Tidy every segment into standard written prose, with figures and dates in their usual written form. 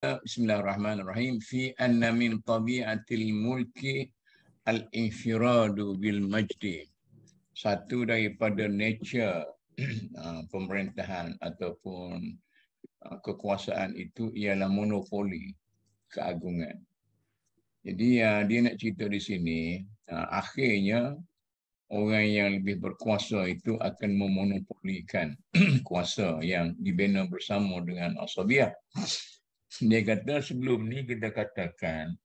Bismillahirrahmanirrahim. Fi anna min tabi'atil mulki al-infiradu bil majdi. Satu daripada nature pemerintahan ataupun kekuasaan itu ialah monopoli keagungan. Jadi dia nak cerita di sini, akhirnya orang yang lebih berkuasa itu akan memonopolikan kuasa yang dibina bersama dengan asabiyah. Dia kata sebelum ni kita katakan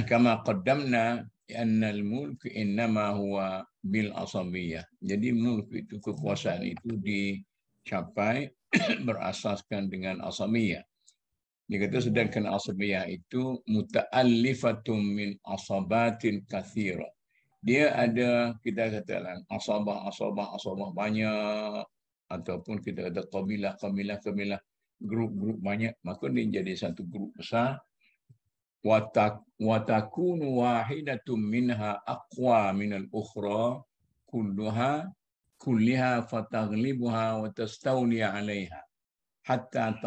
kama qaddamna annal mulk innama huwa bil asabiyah. Jadi mulk itu, kekuasaan itu dicapai berasaskan dengan asabiyah. Dia kata sedangkan asabiyah itu muta'allifatun min asabatin kathira. Dia ada, kita katakan asabah banyak, ataupun kita kata kabilah, grup banyak, maka dia jadi satu grup besar. Watakunu wahidatum minha aqwa minal ukhra kulliha fataghlibuha wa tastawli 'alayha hatta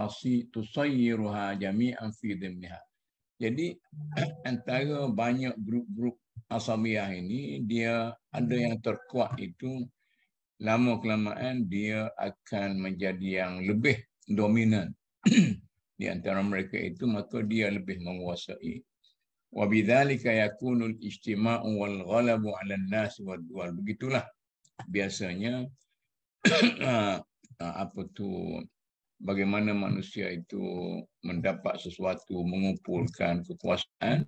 tusayyiruha jami'an fi dhimniha. Jadi antara banyak grup-grup asabiyah ini, dia ada yang terkuat itu, lama kelamaan dia akan menjadi yang lebih dominan di antara mereka itu, maka dia lebih menguasai. Wa bidzalika yakunul ijtima'u wal ghalabu 'alan nas wad duwal. Begitulah biasanya bagaimana manusia itu mendapat sesuatu, mengumpulkan kekuasaan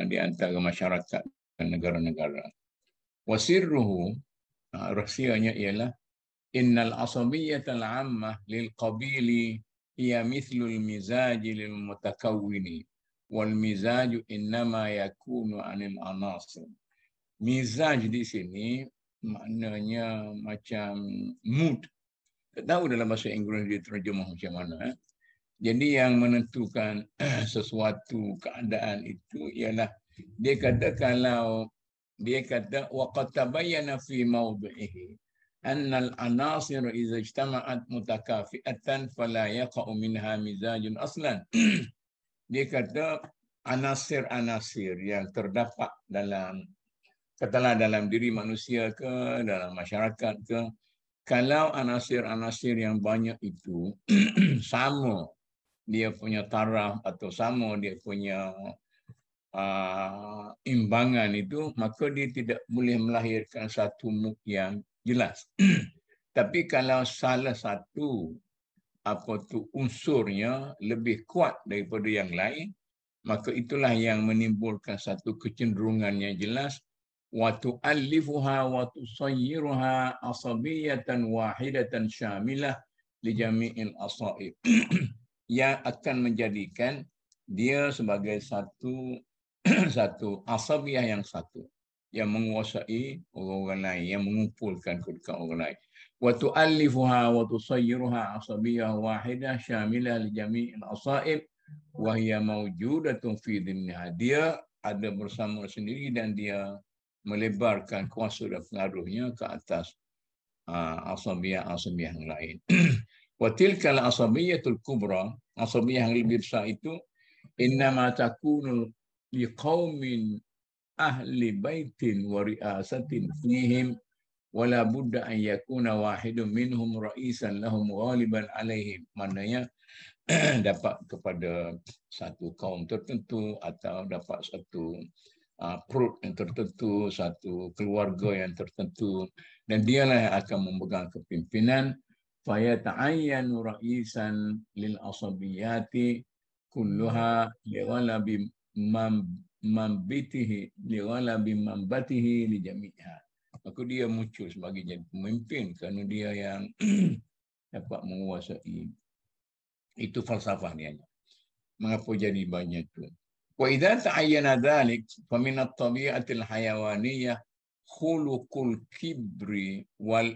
di antara masyarakat dan negara-negara. Wasirruhu, rahsianya ialah innal asabiyyatal 'ammah lil qabili hiya mithlul mizaji lil mutakawwini wal mizaju innama yakunu 'anil anasir. Mizaj di sini maknanya macam mood. Tak tahu dalam bahasa Inggeris dia terjemah macam mana. Jadi yang menentukan sesuatu keadaan itu ialah, dia kata wa qad tabayyana fi mawdi'ihi annal anasir idza ijtama'at mutakafi'atan fala yaqa'u minha mizajun aslan. Dia kata anasir-anasir yang terdapat dalam, katalah dalam diri manusia ke, dalam masyarakat ke, kalau anasir-anasir yang banyak itu sama dia punya taraf atau sama dia punya imbangan itu, maka dia tidak boleh melahirkan satu muk yang jelas. Tapi kalau salah satu unsurnya lebih kuat daripada yang lain, maka itulah yang menimbulkan satu kecenderungan yang jelas. Wa tu'allifuha wa tusayyiruha asabiyatan wahidatan syamilah li jami'il asaib. Yang akan menjadikan dia sebagai satu asabiyah yang satu, yang menguasai orang lain, yang mengumpulkan kedudukan orang lain. Wa tu'allifuha wa tusayyiruha asabiyah wahidah syamilah li jami'il asaib wa hiya mawjudatun fi dhimniha. Dia ada bersama sendiri dan dia melebarkan kuasa dan pengaruhnya ke atas asabiyah yang lain. Wa tilkal asabiyatul kubra, asabiyah yang lebih besar itu, innama takunu liqaumin ahli baitin wa riasatin fihim wala budda an yakuna wahidun minhum ra'isan lahum ghaliban alaihim. Maknanya dapat kepada satu kaum tertentu atau dapat satu perut yang tertentu, satu keluarga yang tertentu, dan dialah yang akan memegang kepimpinan. Fayata'ayyanu ra'isan lil asabiyati kulluha lighalabi mambatihi li jami'ha. Maka dia muncul sebagai jadi pemimpin kerana dia yang dapat menguasai. Itu falsafah dia. Mengapa jadi banyak itu? Wa idza ta'ayyana dhalik fa min at-tabi'ati al-hayawaniyah khuluqul kibri wal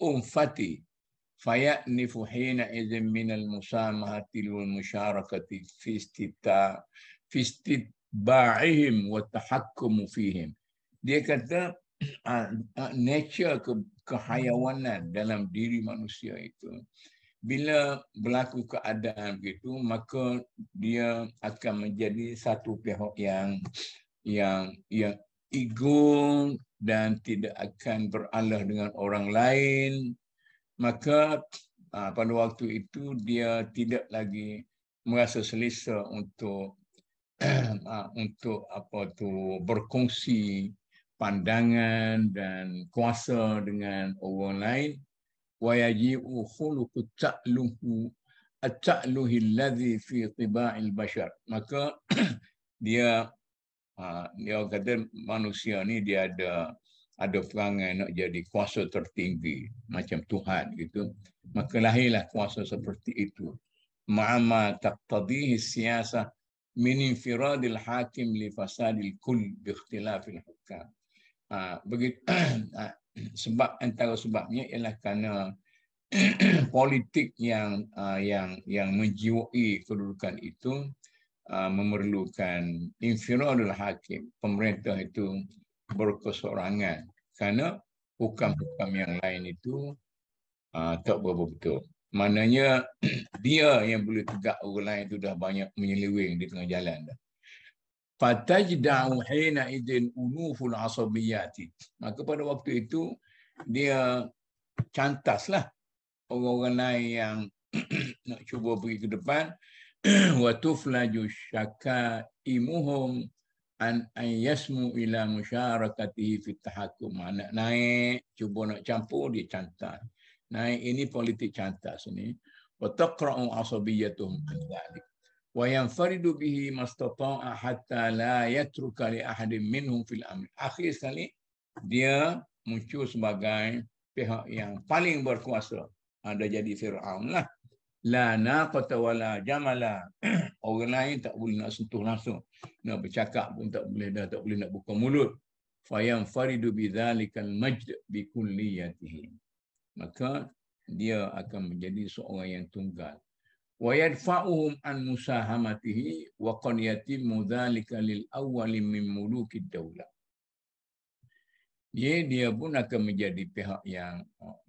unfati fayanifu hina idzin min al-musamahati wal musyarakati fi istitba'ihim wa tahakkum fihim. Dia kata nature kehayawanan dalam diri manusia itu. Bila berlaku keadaan begitu, maka dia akan menjadi satu pihak yang ego dan tidak akan beralah dengan orang lain. Maka pada waktu itu dia tidak lagi merasa selesa untuk untuk berkongsi pandangan dan kuasa dengan orang lain. Wa yaji'u khuluqu ta'luhu at-ta'luhi alladhi fi tiba'il bashar. Maka dia kata manusia ni dia ada perangai nak jadi kuasa tertinggi macam Tuhan gitu. Maka lahirlah kuasa seperti itu. Ma'ama taqtadihi siyasah min infiradil hakim li fasadil kull bi ikhtilafil hukam. Begitu sebab antara sebabnya ialah kerana politik yang menjiwai kedudukan itu memerlukan infiradul hakim, pemerintah itu berkesorangan kerana hukam-hukam yang lain itu tak berapa betul. Maknanya dia yang boleh tegak orang lain itu dah banyak menyeleweng di tengah jalan dah. Fatajda'u hina idin unuful asabiyati. Maka pada waktu itu dia cantaslah orang-orang lain yang nak cuba pergi ke depan. Wa tuflaju syakaimuhum an yasmu ila musyarakatihi fit tahakkum. Nak naik, cuba nak campur, dia cantas. Naik ini politik cantas ini. Wa taqra'u asabiyatuhum an dhalik. Wa yanfaridu bihi mastata'a hatta la yatruka li ahadin minhum fil amr. Akhir sekali dia muncul sebagai pihak yang paling berkuasa. Ada jadi Fir'aun lah. La naqata wala jamala. Orang lain tak boleh nak sentuh langsung. Nak bercakap pun tak boleh dah, tak boleh nak buka mulut. Fa yanfaridu bidzalikal majd bi kulliyatihi. Maka dia akan menjadi seorang yang tunggal. Wa yadfa'uhum an musahamatihi wa qad yatimmu dzalika lil awwali min mulukid daulah. Dia pun akan menjadi pihak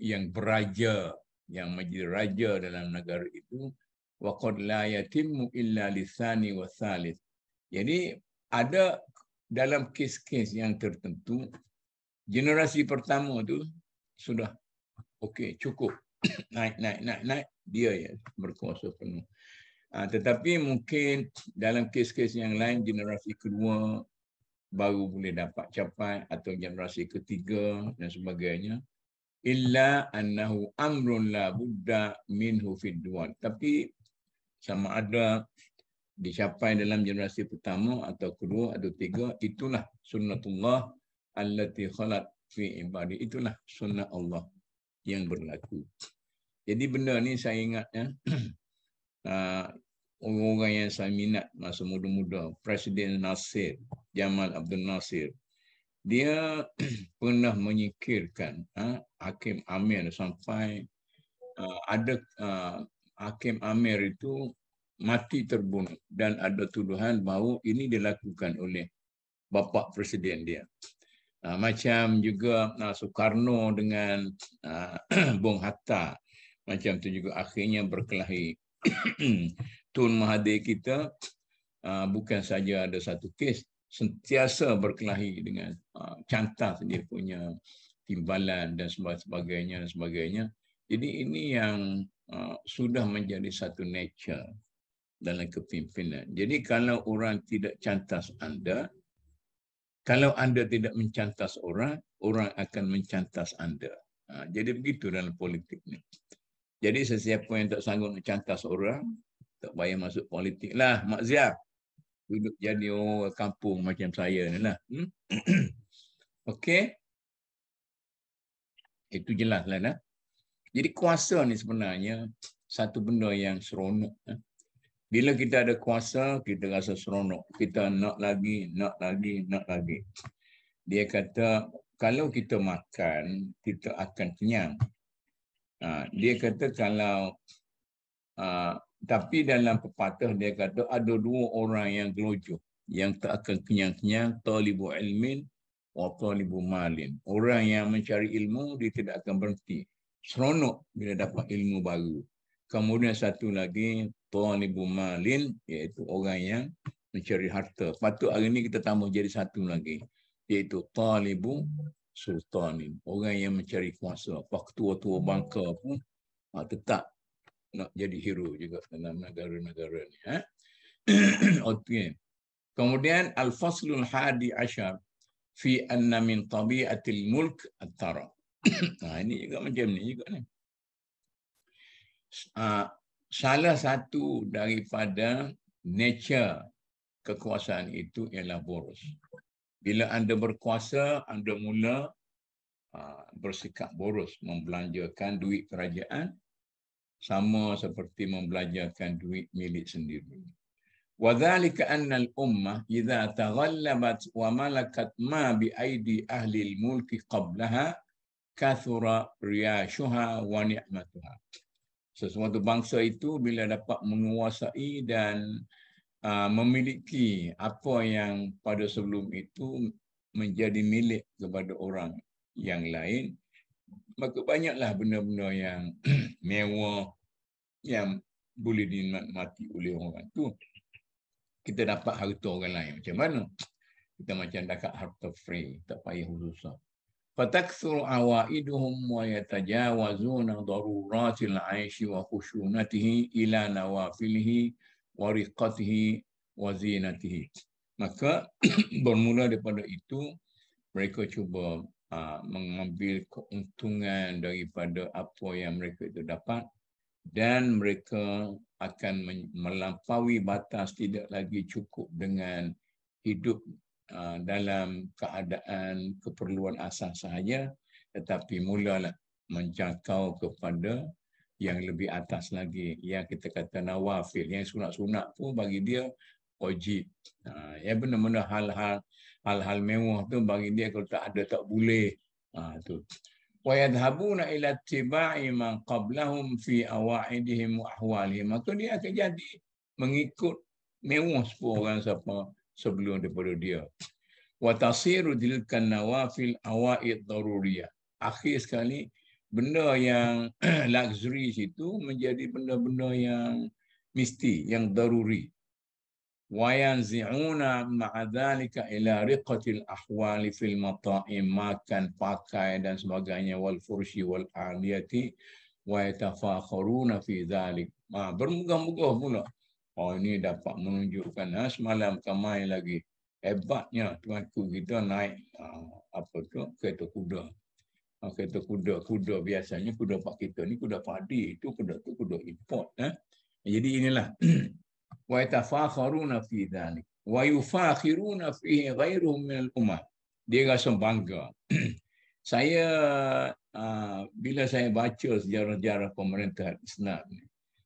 yang beraja, yang menjadi raja dalam negara itu. Wa qad la yatimmu illa lisani wa thalith. Jadi ada dalam kes-kes yang tertentu generasi pertama tu sudah okey, cukup. Naik dia ya berkuasa penuh. Tetapi mungkin dalam kes-kes yang lain generasi kedua baru boleh dapat capai atau generasi ketiga dan sebagainya. Illa annahu amrun la budda minhu fid duwan. Tapi sama ada dicapai dalam generasi pertama atau kedua atau tiga, itulah sunnatullah allati khalat fi ibadi. Itulah sunnah Allah yang berlaku. Jadi benda ni saya ingat orang-orang yang saya minat masa muda-muda, Presiden Nasir, Jamal Abdul Nasir, dia pernah menyingkirkan Hakim Amir sampai ada Hakim Amir itu mati terbunuh dan ada tuduhan bahawa ini dilakukan oleh bapa presiden dia. Macam juga Soekarno dengan Bung Hatta, macam tu juga akhirnya berkelahi. Tun Mahathir kita bukan saja ada satu kes, sentiasa berkelahi dengan cantas dia punya timbalan dan sebagainya. Jadi ini yang sudah menjadi satu nature dalam kepimpinan. Jadi kalau orang tidak cantas anda, kalau anda tidak mencantas orang, orang akan mencantas anda. Jadi begitu dalam politik ni. Jadi sesiapa yang tak sanggup mencantas orang, tak payah masuk politik lah. Mak Zia, duduk jadi orang kampung macam saya ni lah. Okey. Itu jelas lah. Nah. Jadi kuasa ni sebenarnya satu benda yang seronok. Bila kita ada kuasa, kita rasa seronok. Kita nak lagi. Dia kata, kalau kita makan, kita akan kenyang. Dia kata kalau, tapi dalam pepatah dia kata ada dua orang yang gelojoh, yang tak akan kenyang-kenyang, talibu ilmin wa talibu malin. Orang yang mencari ilmu dia tidak akan berhenti. Seronok bila dapat ilmu baru. Kemudian satu lagi talibu malin, iaitu orang yang mencari harta. Patut hari ini kita tambah jadi satu lagi, iaitu talibu sultanin, orang yang mencari kuasa. Pak tua-tua bangka pun tetap nak jadi hero juga dalam negara-negara ni. Okey. Kemudian al-faslul hadi asyar fi anna min tabi'atil mulk at-tara. Ini juga macam ni juga ni. Salah satu daripada nature kekuasaan itu ialah boros. Bila anda berkuasa, anda mula bersikap boros, membelanjakan duit kerajaan sama seperti membelanjakan duit milik sendiri. وذلك أن الأمة إذا تغلبت وملكت ما بأيدي أهل الملك قبلها كثر رياشها ونعمتها. Sesuatu bangsa itu bila dapat menguasai dan memiliki apa yang pada sebelum itu menjadi milik kepada orang yang lain, maka banyaklah benda-benda yang mewah yang boleh dinikmati oleh orang tu. Kita dapat harta orang lain. Macam mana? Kita macam dapat harta free, tak payah susah. Fatakthur awaiduhum wa yatajawazuna daruratil aishi wa khushunatihi ila nawafilihi wa riqatihi wa zinatihi. Maka bermula daripada itu, mereka cuba mengambil keuntungan daripada apa yang mereka itu dapat, dan mereka akan melampaui batas, tidak lagi cukup dengan hidup dalam keadaan keperluan asas sahaja, tetapi mulalah menjangkau kepada yang lebih atas lagi, yang kita kata nawafil, yang sunat-sunat pun bagi dia wajib. Yang benar-benar hal-hal mewah tu bagi dia kalau tak ada tak boleh. Tu. Wa yadhhabuna ila ittiba'i man qablahum fi awaidihim wa ahwalihim. Maka dia akan jadi mengikut mewah orang siapa sebelum daripada dia. Wa tasiru tilkan nawafil awaid daruriyah. Akhir sekali benda yang luxury itu menjadi benda-benda yang mesti, yang daruri. وَيَنْزِعُونَ مَعَ ذَلِكَ إِلَى رِقَّةِ الْأَحْوَالِ فِي الْمَطَاعِمِ, makan, pakai dan sebagainya, وَالْفُرْشِ وَالْآلِيَةِ وَيَتَفَاخَرُونَ فِي ذَلِكَ. Bermegah-megah pula. Ini dapat menunjukkan, semalam kamai lagi, hebatnya tuanku kita naik kereta kuda. Kereta kuda biasanya kuda pak kita ni kuda padi, itu kuda tu kuda import. Jadi inilah وَيَتَفَاخَرُونَ فِي ذَلِكَ وَيُفَاخِرُونَ فِيهِ غَيْرُهُمْ مِنَ الْأُمَّةِ. Dia rasa bangga. Saya bila saya baca sejarah-sejarah pemerintahan Islam ni,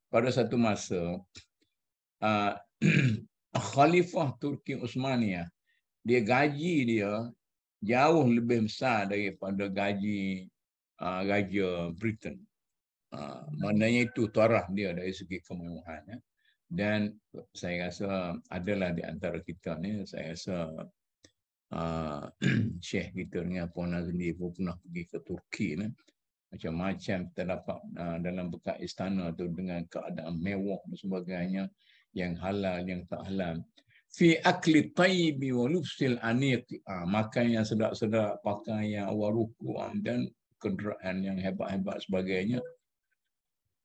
pada satu masa Khalifah Turki Uthmaniyah, dia gaji dia jauh lebih besar daripada gaji Raja Britain. Maknanya itu taraf dia dari segi kemewahan. Dan saya rasa adalah di antara kita ni, saya rasa Syekh kita dengan Puan Nazli pun pernah pergi ke Turki ni. Macam-macam terdapat dalam bekas istana tu dengan keadaan mewah dan sebagainya, yang halal, yang tak halal. Fi akli tayyibi wa lubsil aniq, makan yang sedap-sedap, pakai yang waruku dan kenderaan yang hebat-hebat sebagainya.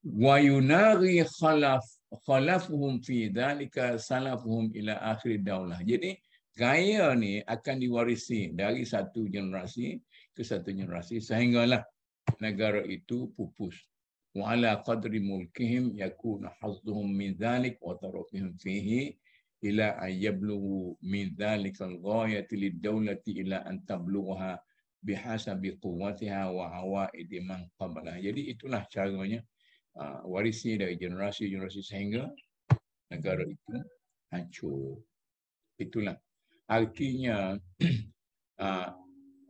Wa yunari khalafuhum fi dhalika salafuhum ila akhir daulah. Jadi gaya ni akan diwarisi dari satu generasi ke satu generasi sehinggalah negara itu pupus. Wa ala qadri mulkihim yakuna hazzuhum min dhalik wa tarafihim fihi ila an yablughu min dhalika al-ghayati lid-dawlati ila an tablughaha bihasabi quwwatiha wa awaidi man qablaha. Jadi itulah caranya, warisi dari generasi-generasi sehingga negara itu hancur. Itulah artinya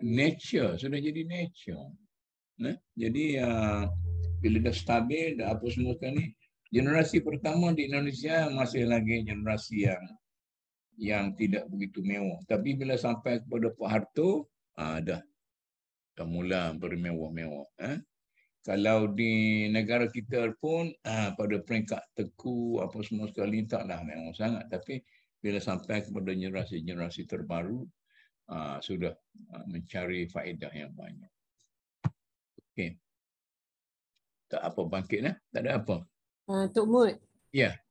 nature sudah jadi nature. Jadi bila dah stabil, dah apa semua sekali, generasi pertama di Indonesia masih lagi generasi yang tidak begitu mewah. Tapi bila sampai kepada Pak Harto, dah mula bermewah-mewah. Kalau di negara kita pun pada peringkat teku apa semua sekali taklah mewah sangat, tapi bila sampai kepada generasi terbaru sudah mencari faedah yang banyak. Okey. Tak apa bangkit lah, tak ada apa. Tok Mut. Ya.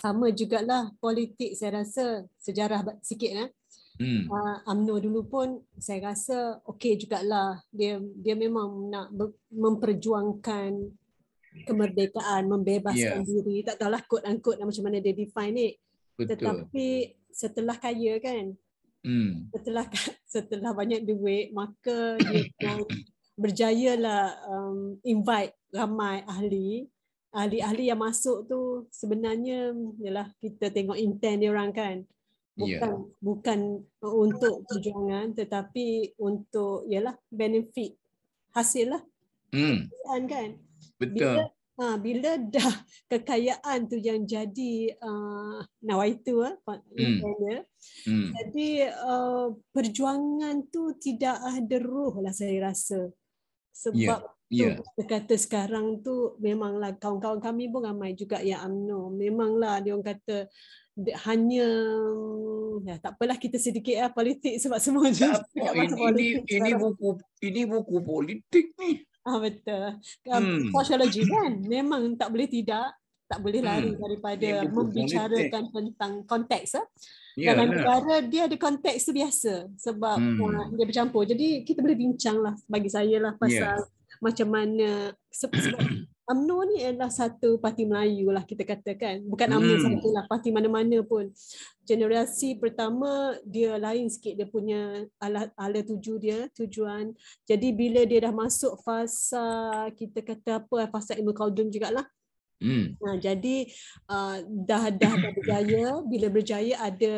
Sama jugalah politik, saya rasa sejarah sikit UMNO dulu pun saya rasa okey jugalah, dia memang nak memperjuangkan kemerdekaan, membebaskan diri, tak tahulah quote-unquote macam mana dia define ni. Tetapi setelah kaya kan, setelah banyak duit, maka dia berjayalah invite ramai ahli yang masuk tu. Sebenarnya yalah, kita tengok intent dia orang kan, bukan untuk perjuangan, tetapi untuk yalah benefit, hasil lah kan. Betul. Bila dah kekayaan tu yang jadi nawaitu intendnya, jadi perjuangan tu tidak ada ruh lah saya rasa. Sebab kita kata sekarang tu memanglah kawan-kawan kami pun ramai juga yang UMNO. Memanglah dia orang kata hanya tak apalah, kita sedikit politik sebab semua tak apa. Ini buku politik ni. Betul. Sosiologi kan memang tak boleh lari daripada membicarakan tentang konteks. Dalam negara dia ada konteks tu biasa sebab dia bercampur. Jadi kita boleh bincang lah, bagi saya lah, pasal macam mana sebab UMNO ni adalah satu parti Melayu lah kita katakan. Bukan UMNO sahajalah, parti mana-mana pun. Generasi pertama dia lain sikit, dia punya ala tujuan. Jadi bila dia dah masuk fasa, kita kata apa, fasa Ibn Khaldun jugalah. Jadi dah berjaya. Bila berjaya ada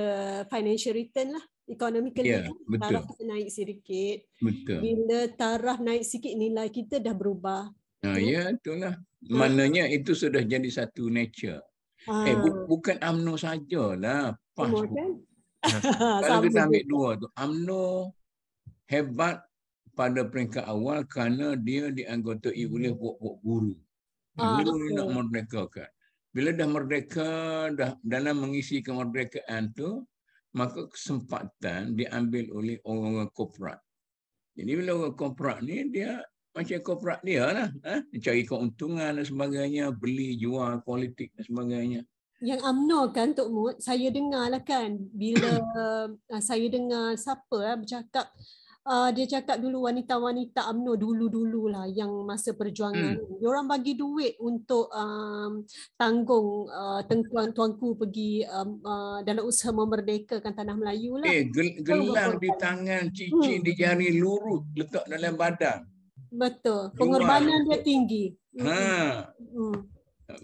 financial return lah, economically taraf kita naik sedikit. Bila taraf naik sikit, nilai kita dah berubah. Ya, itulah. Maknanya itu sudah jadi satu nature. Bukan UMNO sajalah, PAS kan? Kalau kita ambil dua tu, UMNO hebat pada peringkat awal kerana dia dianggotai oleh puak-puak guru. Guru ni nak merdekakan. Bila dah merdeka, dah dalam mengisi kemerdekaan tu, maka kesempatan diambil oleh orang-orang korporat. Jadi bila orang korporat ni, dia macam korporat dia lah. Cari keuntungan dan sebagainya, beli, jual, politik dan sebagainya. Yang UMNO kan Tok Mut, saya dengar lah kan, bila saya dengar siapa bercakap, dia cakap dulu wanita-wanita UMNO dulu-dululah yang masa perjuangan, diorang bagi duit untuk tanggung tuanku pergi dalam usaha memerdekakan tanah Melayu lah. Gelang di tangan, cincin di jari, lurut letak dalam badan. Betul, pengorbanan dia tinggi.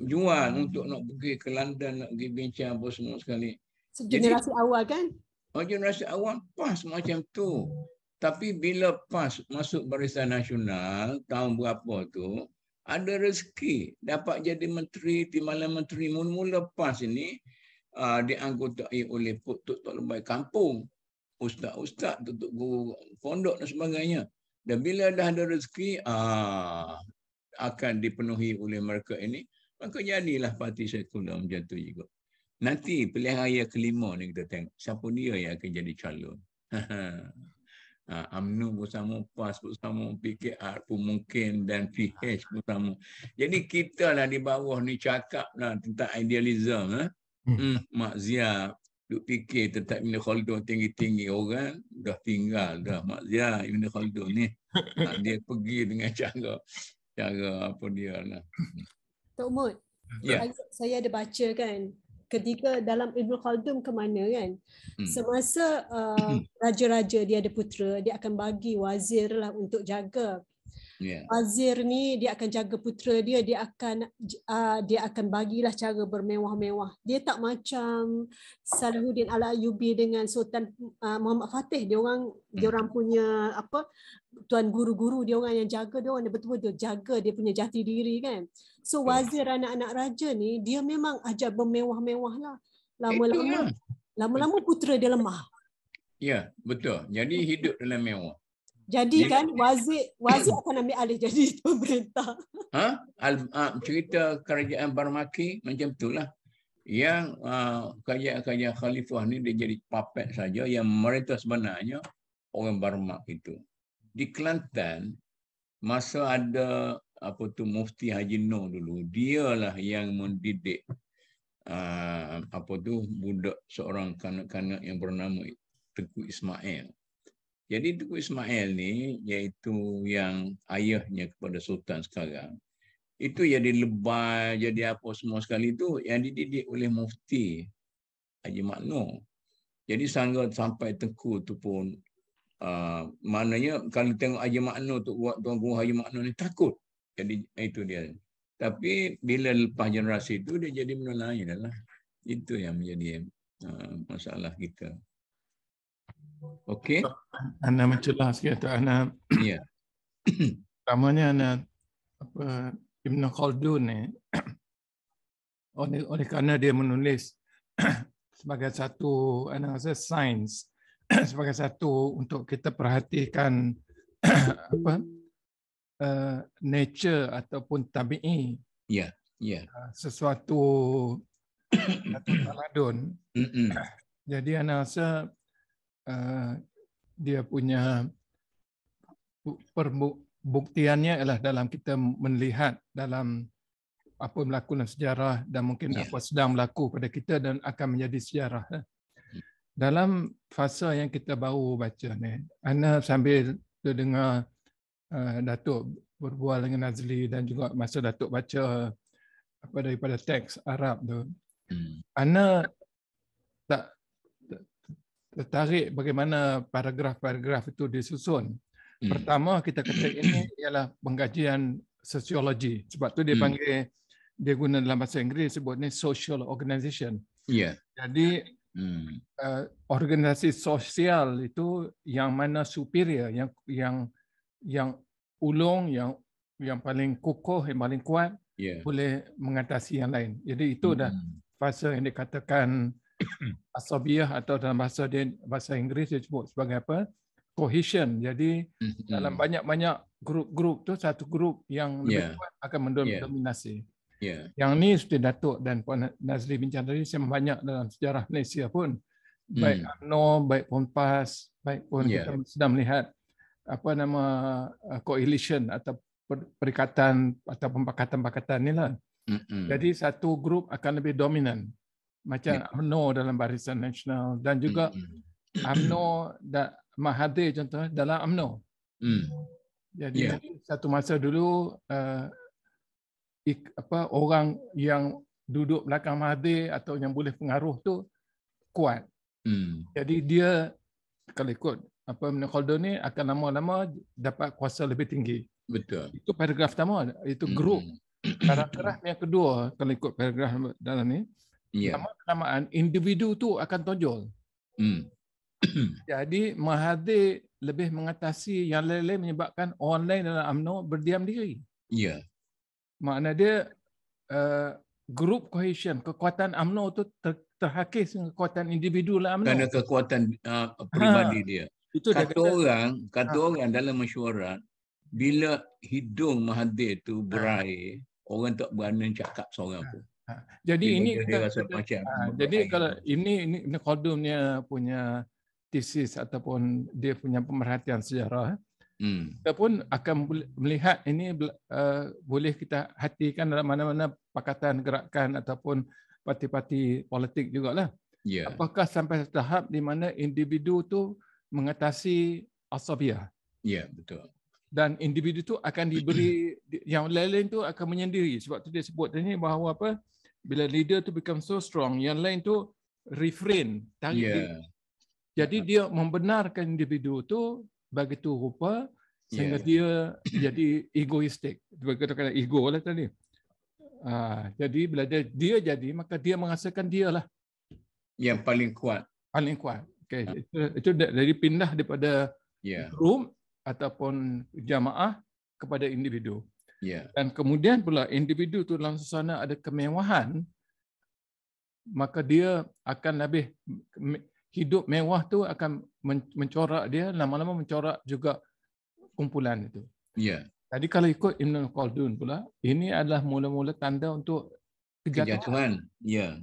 Jual untuk nak pergi ke London, nak pergi bincang apa semua sekali. Generasi awal kan? Generasi awal PAS macam tu. Tapi bila PAS masuk Barisan Nasional tahun berapa tu, ada rezeki dapat jadi menteri, timbalan menteri. Mula-mula PAS ini dianggotai oleh tok lembaga kampung, ustaz-ustaz, tok guru pondok dan sebagainya. Dan bila dah ada rezeki, akan dipenuhi oleh mereka ini, maka jadilah parti sekular macam tu juga. Nanti pilihan raya kelima ni kita tengok siapa dia yang akan jadi calon. UMNO bersama, PAS bersama, PKR pun mungkin, dan PH bersama. Jadi kita lah di bawah ni cakap lah tentang idealism. Mak Zia duk fikir tentang Ibn Khaldun tinggi-tinggi, orang dah tinggal dah Mak Zia Ibn Khaldun ni. Dia pergi dengan cara apa dia lah. Tok Mut, saya ada baca kan, ketika dalam Ibn Khaldun ke mana kan, semasa raja-raja dia ada putera, dia akan bagi wazir lah untuk jaga. Wazir ni dia akan jaga putera dia, dia akan bagilah cara bermewah-mewah. Dia tak macam Salahuddin Al-Ayyubi dengan Sultan Muhammad Fatih. Dia orang punya apa, tuan guru-guru dia orang yang jaga, dia orang betul-betul jaga dia punya jati diri kan. So wazir anak-anak raja ni dia memang ajar bermewah-mewah lah. Lama-lama putera dia lemah. Ya, betul. Jadi hidup dalam mewah. Jadi kan wazir akan ambil alih jadi pemerintah. Cerita kerajaan Barmaki macam itulah. Yang kerajaan khalifah ni dia jadi puppet saja, yang merintah sebenarnya orang Barmak itu. Di Kelantan masa ada Mufti Haji Noh dulu, dialah yang mendidik budak seorang kanak-kanak yang bernama Tengku Ismail. Jadi Tengku Ismail ni iaitu yang ayahnya kepada Sultan sekarang. Itu jadi lebay, jadi apa semua sekali itu yang dididik oleh Mufti Haji Makno. Jadi sampai Tengku tu pun maknanya kalau tengok Haji Makno tu, Tuan Guru Haji Makno ni takut. Jadi itu dia. Tapi bila lepas generasi itu dia jadi benda lain adalah. Itu yang menjadi masalah kita. Okey. Ana mencelah sikit Ana. Ya. Pertamanya Ana Ibn Khaldun ni oleh kerana dia menulis sebagai satu sains sebagai satu untuk kita perhatikan nature ataupun tabi'i. Ya, ya. Sesuatu tamadun. Jadi ana rasa dia punya perbuktiannya adalah dalam kita melihat dalam apa yang berlaku dalam sejarah dan mungkin apa sedang berlaku pada kita dan akan menjadi sejarah. Dalam fasa yang kita baru baca ni, ana sambil dengar Datuk berbual dengan Nazli dan juga masa Datuk baca daripada teks Arab tu, ana tak tertarik bagaimana paragraf-paragraf itu disusun. Pertama kita kata ini ialah pengkajian sosiologi. Sebab tu dia panggil, dia guna dalam bahasa Inggeris sebut ni social organization. Jadi organisasi sosial itu yang mana superior, yang ulung, yang paling kukuh, yang paling kuat, boleh mengatasi yang lain. Jadi itu dah fasa yang dikatakan asabiyah, atau dalam bahasa Inggeris dia sebut sebagai apa? Cohesion. Jadi dalam banyak-banyak grup-grup tu, satu grup yang lebih kuat akan mendominasi. Yang ni seperti Datuk dan Puan Nazli bincang tadi, saya banyak dalam sejarah Malaysia pun, baik UMNO, baik PONPAS, baik pun kita sedang melihat coalition atau perikatan atau pakatan-pakatan ni lah. Jadi satu grup akan lebih dominan. Macam UMNO dalam Barisan Nasional, dan juga UMNO dan Mahathir contohnya dalam UMNO. Jadi satu masa dulu orang yang duduk belakang Mahathir atau yang boleh pengaruh tu kuat. Jadi dia kalau ikut Ibn Khaldun ni akan lama-lama dapat kuasa lebih tinggi. Betul. Itu paragraf pertama, itu grup. Paragraf yang kedua kalau ikut paragraf dalam ni, lama-lamaan individu tu akan tonjol. Jadi Mahathir lebih mengatasi yang lain-lain, menyebabkan orang lain dalam UMNO berdiam diri. Makna dia group cohesion, kekuatan UMNO tu terhakis dengan kekuatan individu dalam UMNO. Kerana kekuatan peribadi dia. Itu kata orang dalam mesyuarat, bila hidung Mahathir tu berair, orang tak berani cakap seorang pun. Jadi ini dia rasa macam jadi kalau ini Khaldun punya tesis ataupun dia punya pemerhatian sejarah, kita pun akan melihat ini boleh kita hatikan dalam mana-mana pakatan gerakan ataupun parti-parti politik jugalah. Apakah sampai tahap di mana individu tu mengatasi asabiyah? Betul. Dan individu tu akan diberi, yang lain-lain tu akan menyendiri. Sebab tu dia sebut tadi bahawa bila leader tu become so strong, yang lain tu refrain, tarik diri. Jadi dia membenarkan individu tu begitu rupa sehingga dia jadi egoistik. Kita kata ego lah tadi. Jadi bila dia jadi, maka dia merasakan dialah yang paling kuat. Paling kuat. Okay. Itu dari pindah daripada grup ataupun jamaah kepada individu. Dan kemudian pula individu tu dalam suasana ada kemewahan, maka dia akan lebih hidup mewah tu akan mencorak dia, lama-lama mencorak juga kumpulan itu. Ya. Jadi kalau ikut Ibn Khaldun pula, ini adalah mula-mula tanda untuk kejatuhan. Ya.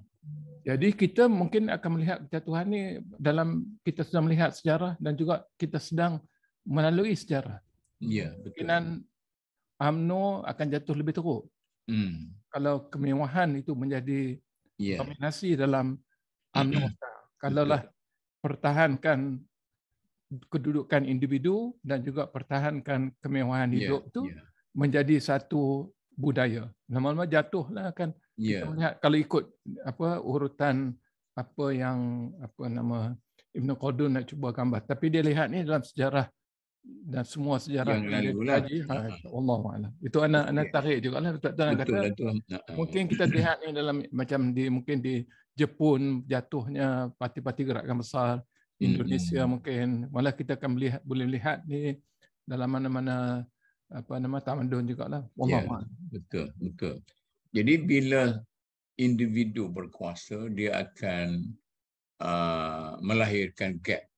Jadi kita mungkin akan melihat kejatuhan ni dalam kita sedang melihat sejarah dan juga kita sedang melalui sejarah. Ya, betul. Kemungkinan UMNO akan jatuh lebih teruk. Kalau kemewahan itu menjadi dominasi dalam UMNO. Kalaulah pertahankan kedudukan individu dan juga pertahankan kemewahan hidup itu menjadi satu budaya. Lama-lama jatuhlah kan. Kita melihat kalau ikut urutan apa yang Ibn Khaldun nak cuba gambar, tapi dia lihat ni dalam sejarah dan semua sejarah yang dia kaji. Wallahualam. Itu anak tarik juga lah. Betul. Mungkin kita lihat ni dalam macam mungkin di Jepun jatuhnya parti-parti gerakan besar, Indonesia mungkin, malah kita akan boleh melihat ni dalam mana-mana tamadun jugalah. Wallahualam. Betul. Jadi bila individu berkuasa, dia akan melahirkan gap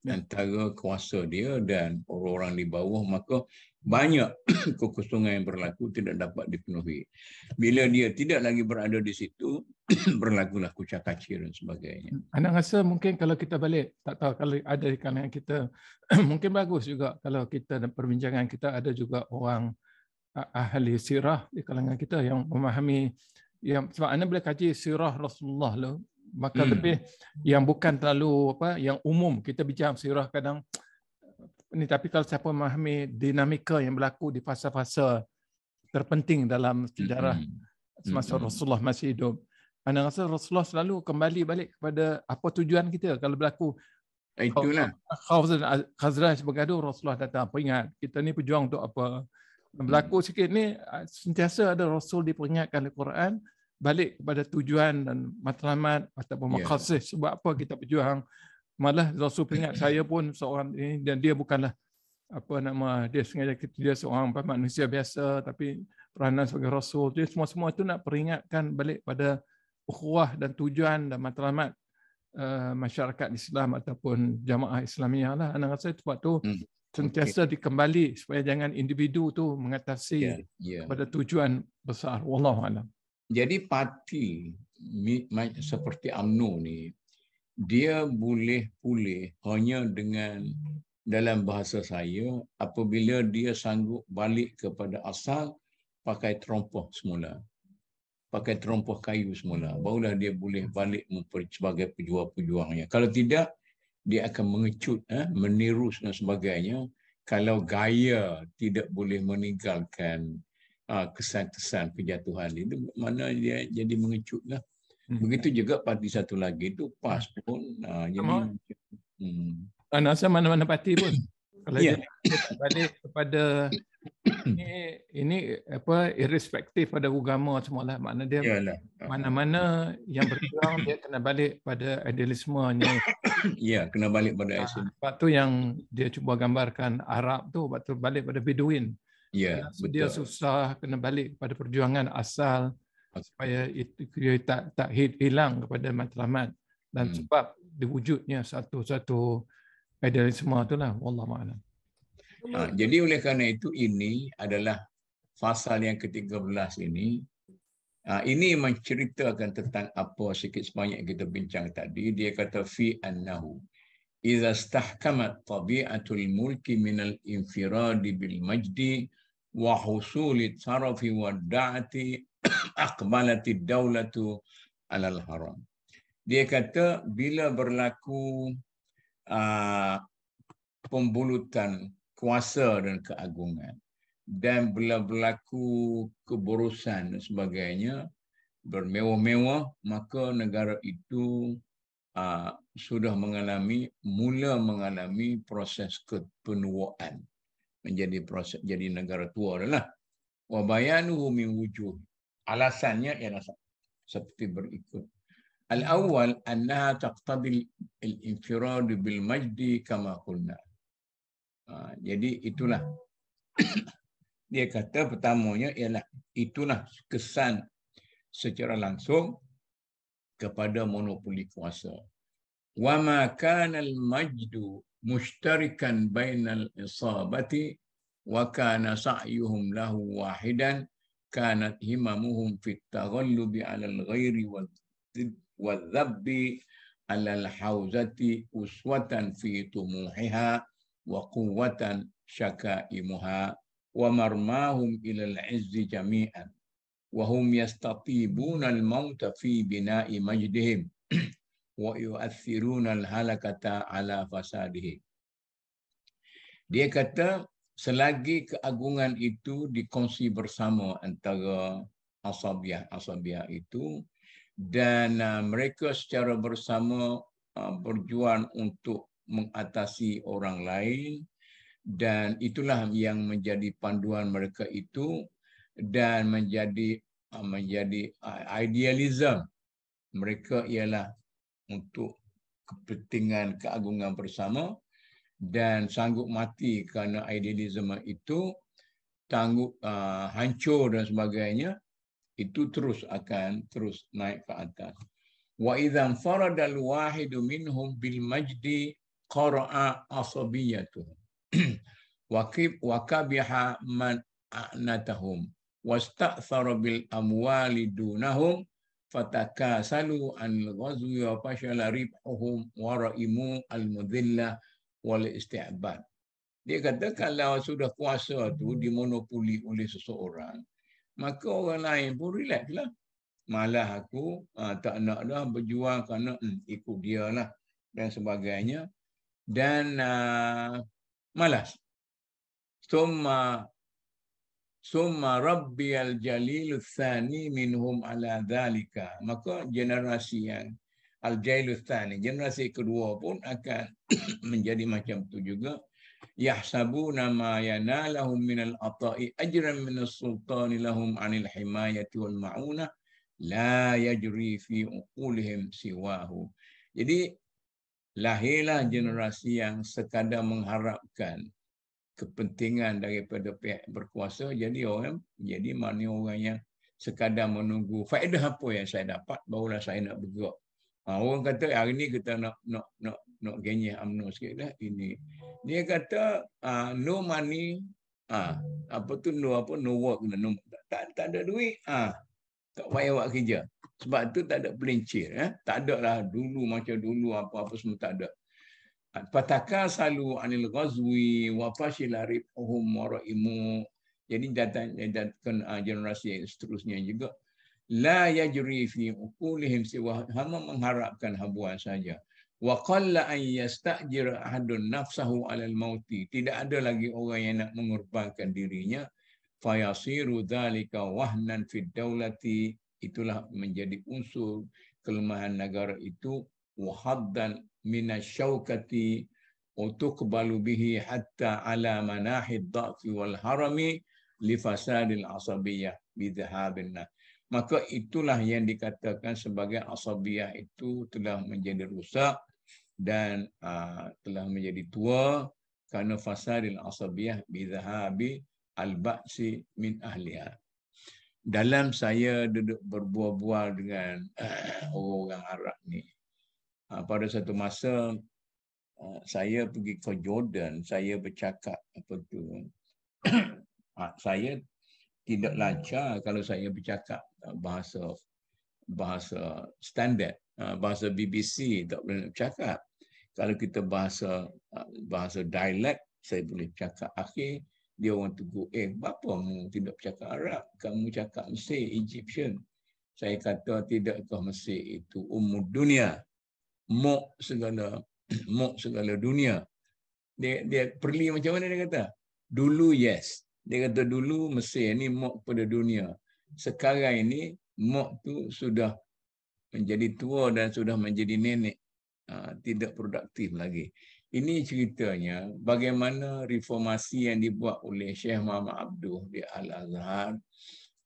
antara kuasa dia dan orang-orang di bawah, maka banyak kekosongan yang berlaku tidak dapat dipenuhi. Bila dia tidak lagi berada di situ, berlakulah kucak-kacir dan sebagainya. Anak rasa mungkin kalau kita balik, tak tahu kalau ada di kalangan kita, mungkin bagus juga kalau kita dan perbincangan kita ada juga orang ahli sirah di kalangan kita yang memahami, yang sebab anda boleh kaji sirah Rasulullah lah, maka lebih yang bukan terlalu yang umum. Kita bicara sirah kadang ni, tapi kalau siapa memahami dinamika yang berlaku di fasa-fasa terpenting dalam sejarah semasa Rasulullah masih hidup, anda rasa Rasulullah selalu kembali balik kepada apa tujuan kita kalau berlaku. Itulah. Khazraj bergaduh, Rasulullah datang peringat kita ni pejuang untuk apa. Berlaku sikit ni sentiasa ada Rasul diperingatkan oleh Quran balik kepada tujuan dan matlamat ataupun maqasid, sebab apa kita berjuang. Malah Rasul peringat saya pun seorang ini, dan dia bukanlah dia sengaja, dia seorang manusia biasa tapi peranan sebagai Rasul. Jadi semua itu nak peringatkan balik pada ukhuwah dan tujuan dan matlamat masyarakat Islam ataupun jamaah Islamiah lah. Anak rasa sebab tu sentiasa dikembali supaya jangan individu tu mengatasi pada tujuan besar. Wallahualam. Jadi parti seperti UMNO ni, dia boleh pulih hanya dengan, dalam bahasa saya, apabila dia sanggup balik kepada asal, pakai terompah semula. Pakai terompah kayu semula. Barulah dia boleh balik sebagai pejuang-pejuangnya. Kalau tidak, dia akan mengecut, meniru dan sebagainya. Kalau gaya tidak boleh meninggalkan kesan-kesan kejatuhan itu, mana dia jadi mengecutlah. Begitu juga parti satu lagi itu PAS pun. Jadi rasa mana-mana parti pun kalau dia balik kepada ini irrespective pada agama semualah, makna dia mana-mana yang berjuang dia kena balik pada idealismenya. Kena balik pada idealisme. Sebab tu yang dia cuba gambarkan Arab tu, waktu balik pada Bedouin. Betul. Dia susah kena balik pada perjuangan asal supaya itu tak hilang kepada matlamat dan sebab diwujudnya satu idealisme itulah. Wallahualam. Jadi oleh kerana itu, ini adalah pasal yang ke-13 ini. Ini menceritakan tentang apa sikit sebanyak kita bincang tadi. Dia kata fi annahu idza istahkamat tabi'atul mulki minal infiradi bil majdi wa husuli tarafi wa da'ati aqbalati daulatu alal haram. Dia kata bila berlaku pembulutan kuasa dan keagungan, dan bila berlaku keborosan dan sebagainya, bermewah-mewah, maka negara itu sudah mula mengalami proses kepenuaan, menjadi jadi negara tua adalah. Wa bayanuhu min wujuh. Alasannya ialah seperti berikut. Al-awwal annaha taqtadi al-infirad bil majdi kama qulna. Jadi itulah dia kata pertamanya ialah itulah kesan secara langsung kepada monopoli kuasa. Wa ma kana al-majdu mushtarikan bainal isabati wa kana sa'yuhum lahu wahidan kanat himamuhum fit taghallubi 'ala al-ghairi wadh-dhabbi 'ala al-hawzati uswatan fi tumuhiha wa quwwatan syakaimuha wa marmahum ila al-'izzi jami'an wa hum yastatibuna al-mauta fi bina'i majdihim wa yu'athiruna al-halakata 'ala fasadihi. Dia kata selagi keagungan itu dikongsi bersama antara asabiah itu dan mereka secara bersama berjuang untuk mengatasi orang lain, dan itulah yang menjadi panduan mereka itu dan menjadi idealism mereka ialah untuk kepentingan keagungan bersama dan sanggup mati kerana idealisme itu, hancur dan sebagainya, itu akan terus naik ke atas. Wa idzan faradal wahidu minhum bil majdi qara'a asabiyatuhum wa kabiha man a'natahum wasta'thara bil amwali dunahum fatakasalu an ghazwi wa fashala ribhuhum wa ra'imu al mudhillah wal isti'bad. Dia kata kalau sudah kuasa tu dimonopoli oleh seseorang, maka orang lain pun relax lah. Malah aku tak nak dah berjuang kerana ikut dia lah dan sebagainya. Dan malas. Summa rabbiyal jalilul thani minhum ala dhalika. Maka generasi yang al-jalilul thani, generasi kedua pun akan menjadi macam tu juga. Yahsabuna ma yanalahum minal ata'i ajran minas sultani lahum anil himayati wal ma'unah la yajri fi uqulihim siwahu. Jadi lahirlah generasi yang sekadar mengharapkan kepentingan daripada pihak berkuasa. Jadi mana orang yang sekadar menunggu faedah apa yang saya dapat barulah saya nak bergerak. Orang kata hari ni kita nak genyeh UMNO sikit dah ini. Dia kata no money, no work, tak ada duit, tak payah buat kerja. Sebab tu tak ada pelincir, tak ada lah dulu macam dulu apa-apa semua tak ada. Pataka salu anil ghazwi wa fashila ribhum wa ra'imu. Jadi datang generasi seterusnya juga. La yajri fi uqulihim siwa, hama mengharapkan habuan saja. Wa qalla an yasta'jir ahadun nafsahu 'alal mauti. Tidak ada lagi orang yang nak mengorbankan dirinya. Fayasiru dzalika wahnan fid daulati. Itulah menjadi unsur kelemahan negara itu. Wa haddan minasyaukati utuqbalu bihi hatta ala manahid dha'fi wal harami li fasadil asabiyah bidhahabin. Maka itulah yang dikatakan sebagai asabiyah itu telah menjadi rusak dan telah menjadi tua kerana fasadil asabiyah bidhahabi al-ba'si min ahliha. Dalam saya duduk berbual-bual dengan orang Arab ni, pada satu masa saya pergi ke Jordan, saya bercakap saya tidak lancar kalau saya bercakap bahasa standard, bahasa BBC tak boleh bercakap. Kalau kita bahasa dialek, saya boleh bercakap. Akhir dia orang tegur, kenapa kamu tidak bercakap Arab? Kamu cakap Mesir, Egyptian. Saya kata, tidakkah Mesir itu dunia? Mok segala dunia. Dia perli macam mana dia kata? Dulu yes. Dia kata dulu Mesir ni mok pada dunia. Sekarang ini mok tu sudah menjadi tua dan sudah menjadi nenek. Tidak produktif lagi. Ini ceritanya bagaimana reformasi yang dibuat oleh Syekh Muhammad Abduh di Al-Azhar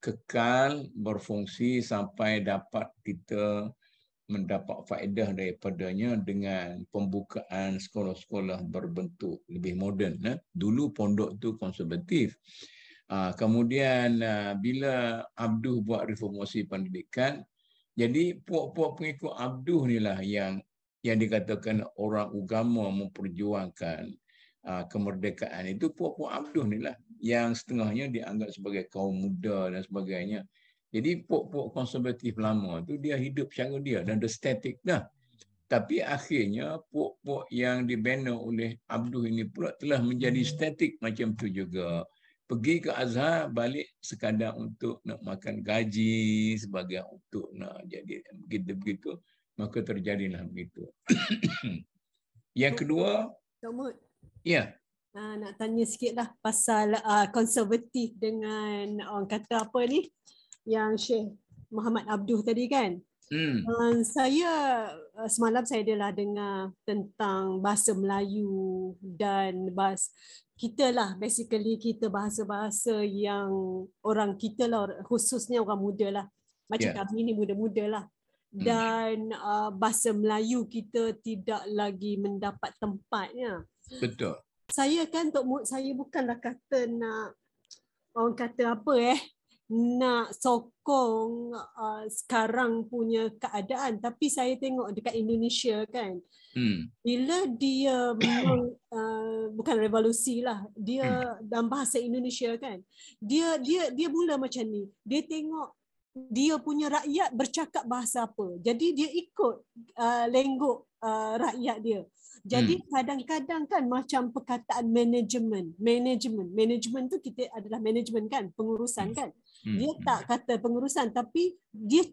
kekal berfungsi sampai dapat kita mendapat faedah daripadanya dengan pembukaan sekolah-sekolah berbentuk lebih moden. Dulu pondok tu konservatif. Kemudian bila Abduh buat reformasi pendidikan, jadi puak-puak pengikut Abduh inilah yang dikatakan orang agama memperjuangkan kemerdekaan itu puak-puak Abduh ni lah yang setengahnya dianggap sebagai kaum muda dan sebagainya. Jadi puak-puak konservatif lama tu dia hidup cara dia dan dia statik dah. Tapi akhirnya puak-puak yang dibina oleh Abduh ini pula telah menjadi statik macam tu juga. Pergi ke Azhar, balik sekadar untuk nak makan gaji, sebagai untuk nak jadi begitu-begitu, maka terjadilah begitu. Yang kedua, Tok Mut. ya. Nak tanya sikit lah pasal konservatif dengan orang kata apa ni, yang Syekh Muhammad Abduh tadi kan. Saya semalam saya adalah dengar tentang bahasa Melayu dan bahasa kita lah, basically kita bahasa-bahasa yang orang kita lah, khususnya orang muda lah. Macam kami ni muda-muda lah. Dan bahasa Melayu kita tidak lagi mendapat tempatnya. Betul. Saya kan Tok Mut, saya bukanlah kata nak orang kata apa nak sokong sekarang punya keadaan, tapi saya tengok dekat Indonesia kan, bila dia bukan revolusi lah, dia dalam bahasa Indonesia kan, dia mula macam ni, dia tengok dia punya rakyat bercakap bahasa apa, jadi dia ikut lenggok rakyat dia. Jadi kadang-kadang kan macam perkataan manajemen tu kita adalah manajemen kan, pengurusan kan. Dia tak kata pengurusan, tapi dia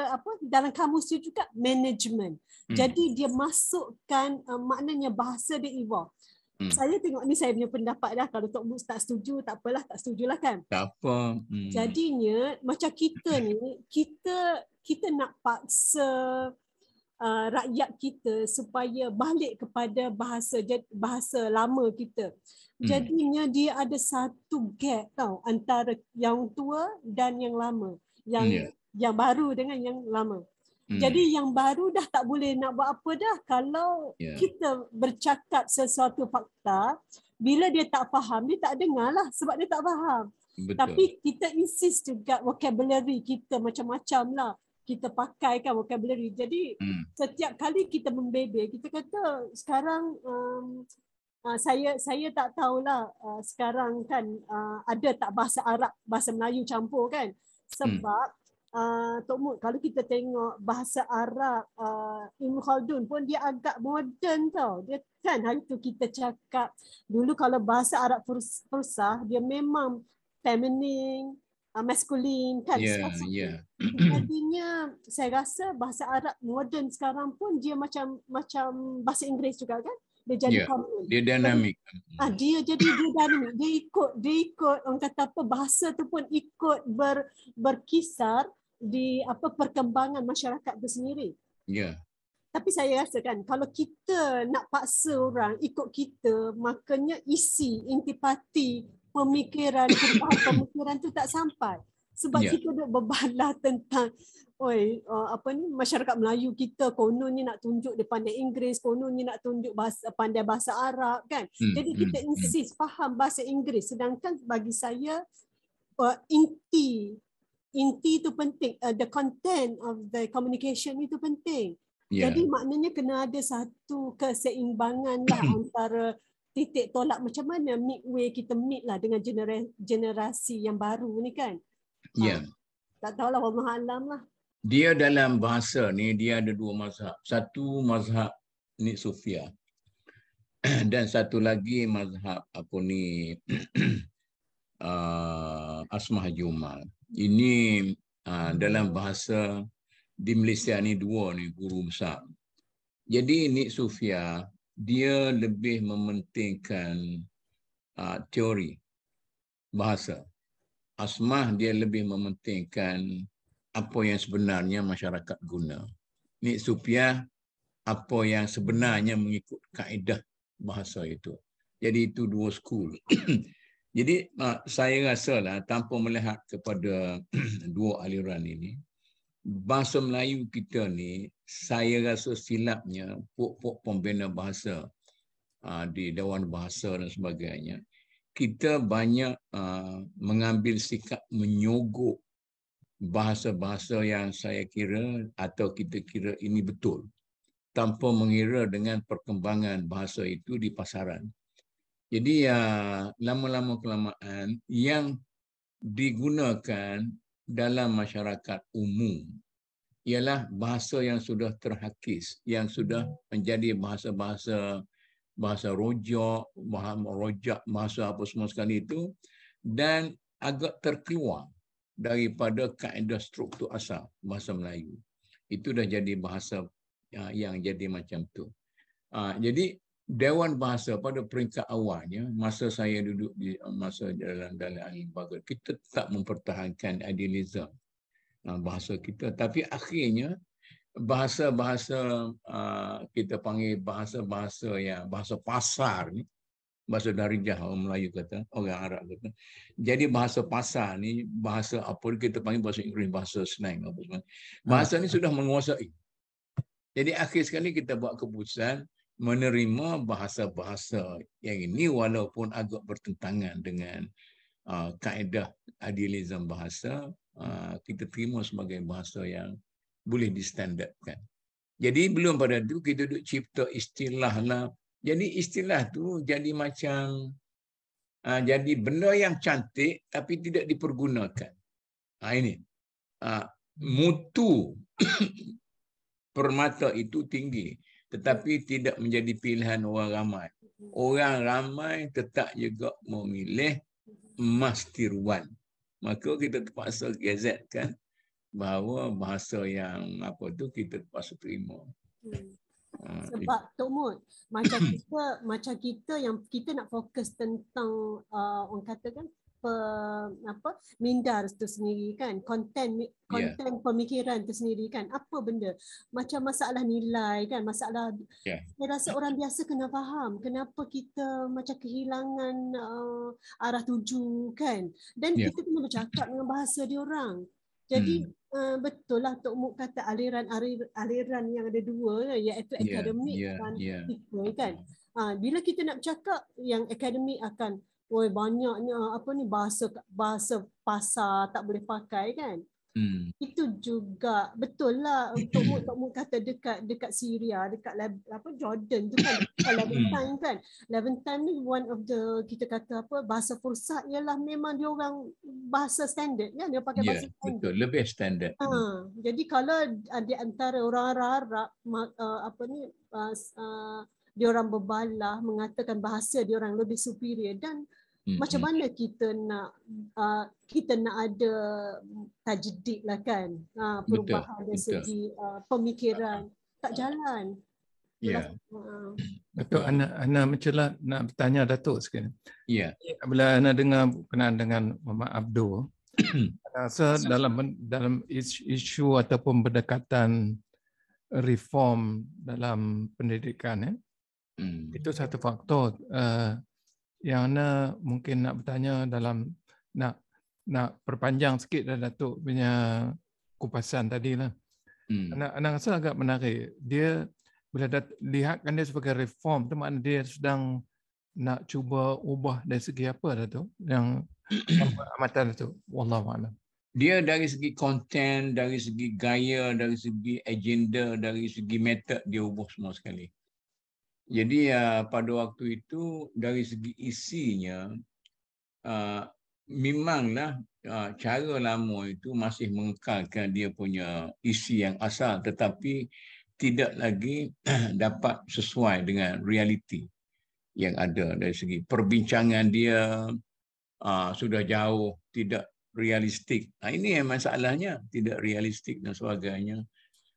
apa dalam kamus dia juga manajemen. Jadi dia masukkan maknanya bahasa dia evolve. Saya tengok ni saya punya pendapat dah. Kalau Tok Mus tak setuju, tak apalah, tak setujulah kan. Tak apa. Jadinya macam kita ni, kita nak paksa rakyat kita supaya balik kepada bahasa lama kita. Jadinya dia ada satu gap tau antara yang tua dan yang lama, yang baru dengan yang lama. Jadi yang baru dah tak boleh nak buat apa dah kalau kita bercakap sesuatu fakta, bila dia tak faham, dia tak dengar lah sebab dia tak faham. Betul. Tapi kita insist juga vocabulary kita macam-macam lah. Kita pakai kan vocabulary. Jadi setiap kali kita membebel, kita kata sekarang saya tak tahulah sekarang kan ada tak bahasa Arab, bahasa Melayu campur kan. Sebab Tok Mut, kalau kita tengok bahasa Arab Ibn Khaldun pun dia agak moden tau. Dia kan hari tu kita cakap dulu kalau bahasa Arab Fursah dia memang feminine, maskulin kan. Jadinya saya rasa bahasa Arab moden sekarang pun dia macam bahasa Inggeris juga kan. Dia jadi dia dinamik. Dia dinamik. Dia ikut orang kata apa, bahasa tu pun ikut berkisar di apa perkembangan masyarakat itu sendiri. Tapi saya rasa kan kalau kita nak paksa orang ikut kita, makanya isi intipati pemikiran tu tak sampai. Sebab kita duk berbalah tentang masyarakat Melayu kita kononnya nak tunjuk dia pandai Inggeris, kononnya nak tunjuk pandai bahasa Arab kan. Jadi kita insist faham bahasa Inggeris, sedangkan bagi saya inti itu penting, the content of the communication itu penting. Jadi maknanya kena ada satu keseimbangan lah antara titik tolak macam mana midway kita meet lah dengan generasi yang baru ni kan. Tak tahulah, wallahualam lah. Dia dalam bahasa ni dia ada dua mazhab. Satu mazhab ni Sufia dan satu lagi mazhab Asmah Jumal. Ini dalam bahasa di Malaysia ni dua ni guru besar. Jadi Nik Sufia dia lebih mementingkan teori bahasa. Asmah dia lebih mementingkan apa yang sebenarnya masyarakat guna. Nik Sufia apa yang sebenarnya mengikut kaedah bahasa itu. Jadi itu dua school. Jadi saya rasalah tanpa melihat kepada dua aliran ini, bahasa Melayu kita ni saya rasa silapnya pokok pembina bahasa di Dewan Bahasa dan sebagainya. Kita banyak mengambil sikap menyogok bahasa-bahasa yang saya kira atau kita kira ini betul. tanpa mengira dengan perkembangan bahasa itu di pasaran. Jadi lama-lama kelamaan yang digunakan dalam masyarakat umum ialah bahasa yang sudah terhakis, yang sudah menjadi bahasa-bahasa rojak, bahasa apa semua sekali itu, dan agak terkeluar daripada kaedah struktur asal bahasa Melayu. Itu dah jadi bahasa yang jadi macam tu. Jadi Dewan Bahasa pada peringkat awalnya, masa saya duduk di masa dalam ahli lembaga, kita tak mempertahankan idealism bahasa kita, tapi akhirnya bahasa-bahasa kita panggil bahasa-bahasa yang bahasa pasar ni, bahasa darijah orang Melayu kata, orang Arab kata. Jadi bahasa pasar ni, bahasa apa kita panggil bahasa Inggeris, bahasa slang apa semua. Bahasa ni sudah menguasai. Jadi akhir sekali kita buat keputusan menerima bahasa-bahasa yang ini walaupun agak bertentangan dengan kaedah idealism bahasa, kita terima sebagai bahasa yang boleh distandardkan. Jadi belum pada itu kita duduk cipta istilah lah. Jadi istilah tu jadi macam jadi benda yang cantik tapi tidak dipergunakan. Ini mutu permata itu tinggi tetapi tidak menjadi pilihan orang ramai. Orang ramai tetap juga memilih Mas Tiruan. Maka kita terpaksa gazetkan bahawa bahasa yang apa tu kita terpaksa terima. Sebab Tok Mut, macam kita yang kita nak fokus tentang orang katakan mindar itu sendiri kan, konten pemikiran itu sendiri kan, apa benda macam masalah nilai kan, masalah saya rasa orang biasa kena faham kenapa kita macam kehilangan arah tuju kan, dan kita kena bercakap dengan bahasa dia orang. Jadi betul lah Tok Muk kata aliran yang ada dua, iaitu akademik dan fikir kan. Bila kita nak bercakap yang akademik akan banyaknya bahasa pasar tak boleh pakai kan. Itu juga betul lah Tok Muk kata dekat Syria, dekat Jordan tu kan, Levantine kan. Levantine ni one of the kita kata bahasa Fursat ialah memang dia orang bahasa standard kan, dia pakai bahasa standard. Betul, lebih standard. Jadi kalau di antara orang Arab dia orang berbalah mengatakan bahasa dia orang lebih superior, dan macam mana kita nak ada tajdid lah kan, perubahan dari segi pemikiran tak jalan. Datuk, Ana macam nak bertanya Datuk sikit. Bila Ana dengar berkenaan dengan Muhammad Abdul, Ana rasa dalam isu ataupun pendekatan reform dalam pendidikan itu satu faktor yang Ana mungkin nak bertanya dalam nak perpanjang sikit dah Datuk punya kupasan tadilah. Ana rasa agak menarik. Dia bila lihatkan dia sebagai reform tu, maknanya dia sedang nak cuba ubah dari segi apa Datuk? Yang amatan Datuk, wallahu a'lam. Dia dari segi konten, dari segi gaya, dari segi agenda, dari segi metod dia ubah semua sekali. Jadi pada waktu itu dari segi isinya memanglah cara lama itu masih mengekalkan dia punya isi yang asal, tetapi tidak lagi dapat sesuai dengan realiti yang ada. Dari segi perbincangan dia sudah jauh tidak realistik. Ini yang masalahnya, tidak realistik dan sebagainya.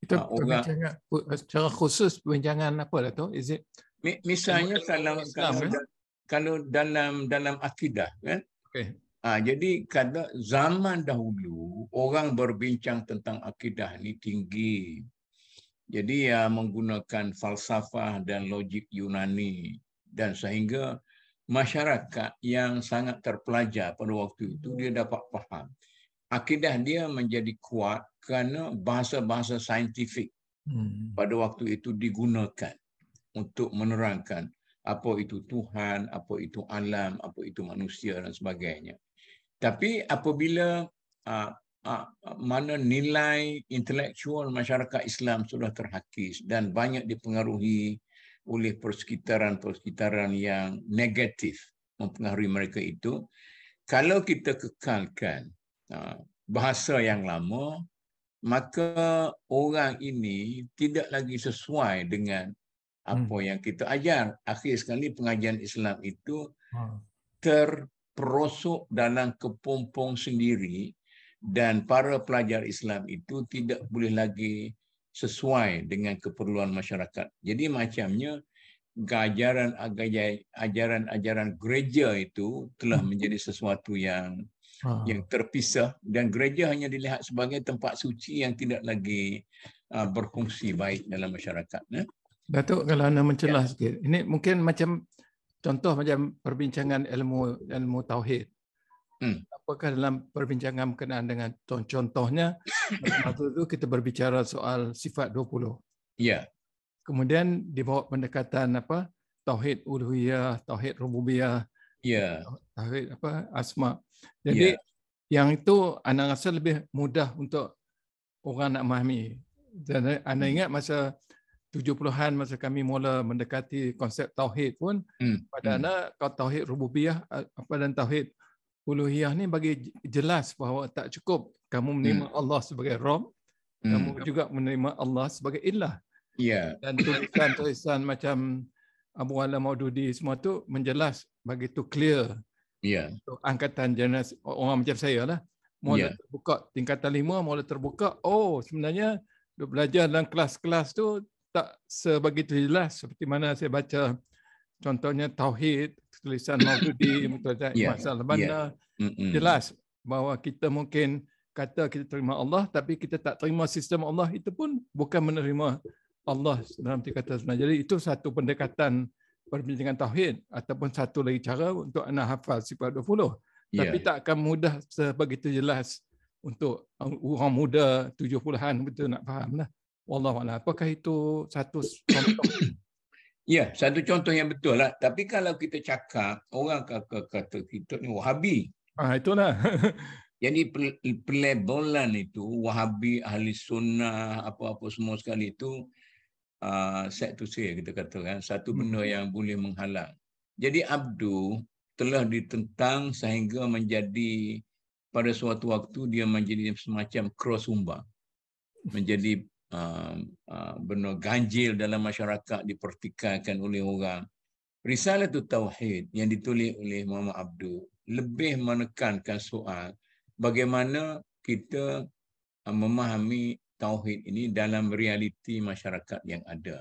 Itu perbincangan secara khusus perbincangan apa Datuk? Misalnya kalau dalam akidah kan. Jadi kada zaman dahulu orang berbincang tentang akidah ni tinggi. Jadi menggunakan falsafah dan logik Yunani, dan sehingga masyarakat yang sangat terpelajar pada waktu itu dia dapat faham. Akidah dia menjadi kuat kerana bahasa-bahasa saintifik pada waktu itu digunakan untuk menerangkan apa itu Tuhan, apa itu alam, apa itu manusia dan sebagainya. Tapi apabila mana nilai intelektual masyarakat Islam sudah terhakis dan banyak dipengaruhi oleh persekitaran-persekitaran yang negatif mempengaruhi mereka itu. Kalau kita kekalkan bahasa yang lama, maka orang ini tidak lagi sesuai dengan apa yang kita ajar. Akhir sekali pengajian Islam itu terperosok dalam kepompong sendiri dan para pelajar Islam itu tidak boleh lagi sesuai dengan keperluan masyarakat. Jadi macamnya ajaran gereja itu telah menjadi sesuatu yang terpisah dan gereja hanya dilihat sebagai tempat suci yang tidak lagi berfungsi baik dalam masyarakat. Datuk, kalau anda mencelah sikit, ini mungkin macam contoh macam perbincangan ilmu tauhid. Apakah dalam perbincangan berkenaan dengan contohnya waktu itu kita berbicara soal sifat 20. Ya. Kemudian dibawa pendekatan apa? Tauhid uluhiyah, tauhid rububiyah. Ya. Tauhid asma. Jadi yang itu anda rasa lebih mudah untuk orang nak memahami. Dan anda ingat masa 70-an masa kami mula mendekati konsep tauhid pun pada anda tauhid rububiyah dan tauhid uluhiyah ni bagi jelas bahawa tak cukup kamu menerima Allah sebagai Rabb, kamu juga menerima Allah sebagai Ilah. Dan tulisan-tulisan macam Abu Ala Maududi semua tu menjelas bagi tu clear. Untuk angkatan generasi orang macam saya lah. Mula terbuka tingkatan 5, mula terbuka. Oh, sebenarnya belajar dalam kelas-kelas tu tak sebegitu jelas seperti mana saya baca contohnya tauhid, tulisan Maududi, masalah banda, jelas bahawa kita mungkin kata kita terima Allah tapi kita tak terima sistem Allah, itu pun bukan menerima Allah dalam kata sebenarnya. Jadi itu satu pendekatan perbincangan tauhid ataupun satu lagi cara untuk anda hafal sifat 20. Tapi tak akan mudah sebegitu jelas untuk orang muda 70-an betul nak faham lah. Wallahualam. Apakah itu satu contoh? Ya, satu contoh yang betul lah. Tapi kalau kita cakap, orang kata kita ni Wahabi. Itulah. Jadi pelabelan itu, Wahabi, Ahli Sunnah, apa-apa semua sekali itu, sad to say kita katakan, satu benda yang boleh menghalang. Jadi abdu telah ditentang sehingga menjadi, pada suatu waktu dia menjadi semacam crossover. Menjadi benar ganjil dalam masyarakat, dipertikaikan oleh orang. Risalatul Tauhid yang ditulis oleh Muhammad Abdu lebih menekankan soal bagaimana kita memahami tauhid ini dalam realiti masyarakat yang ada.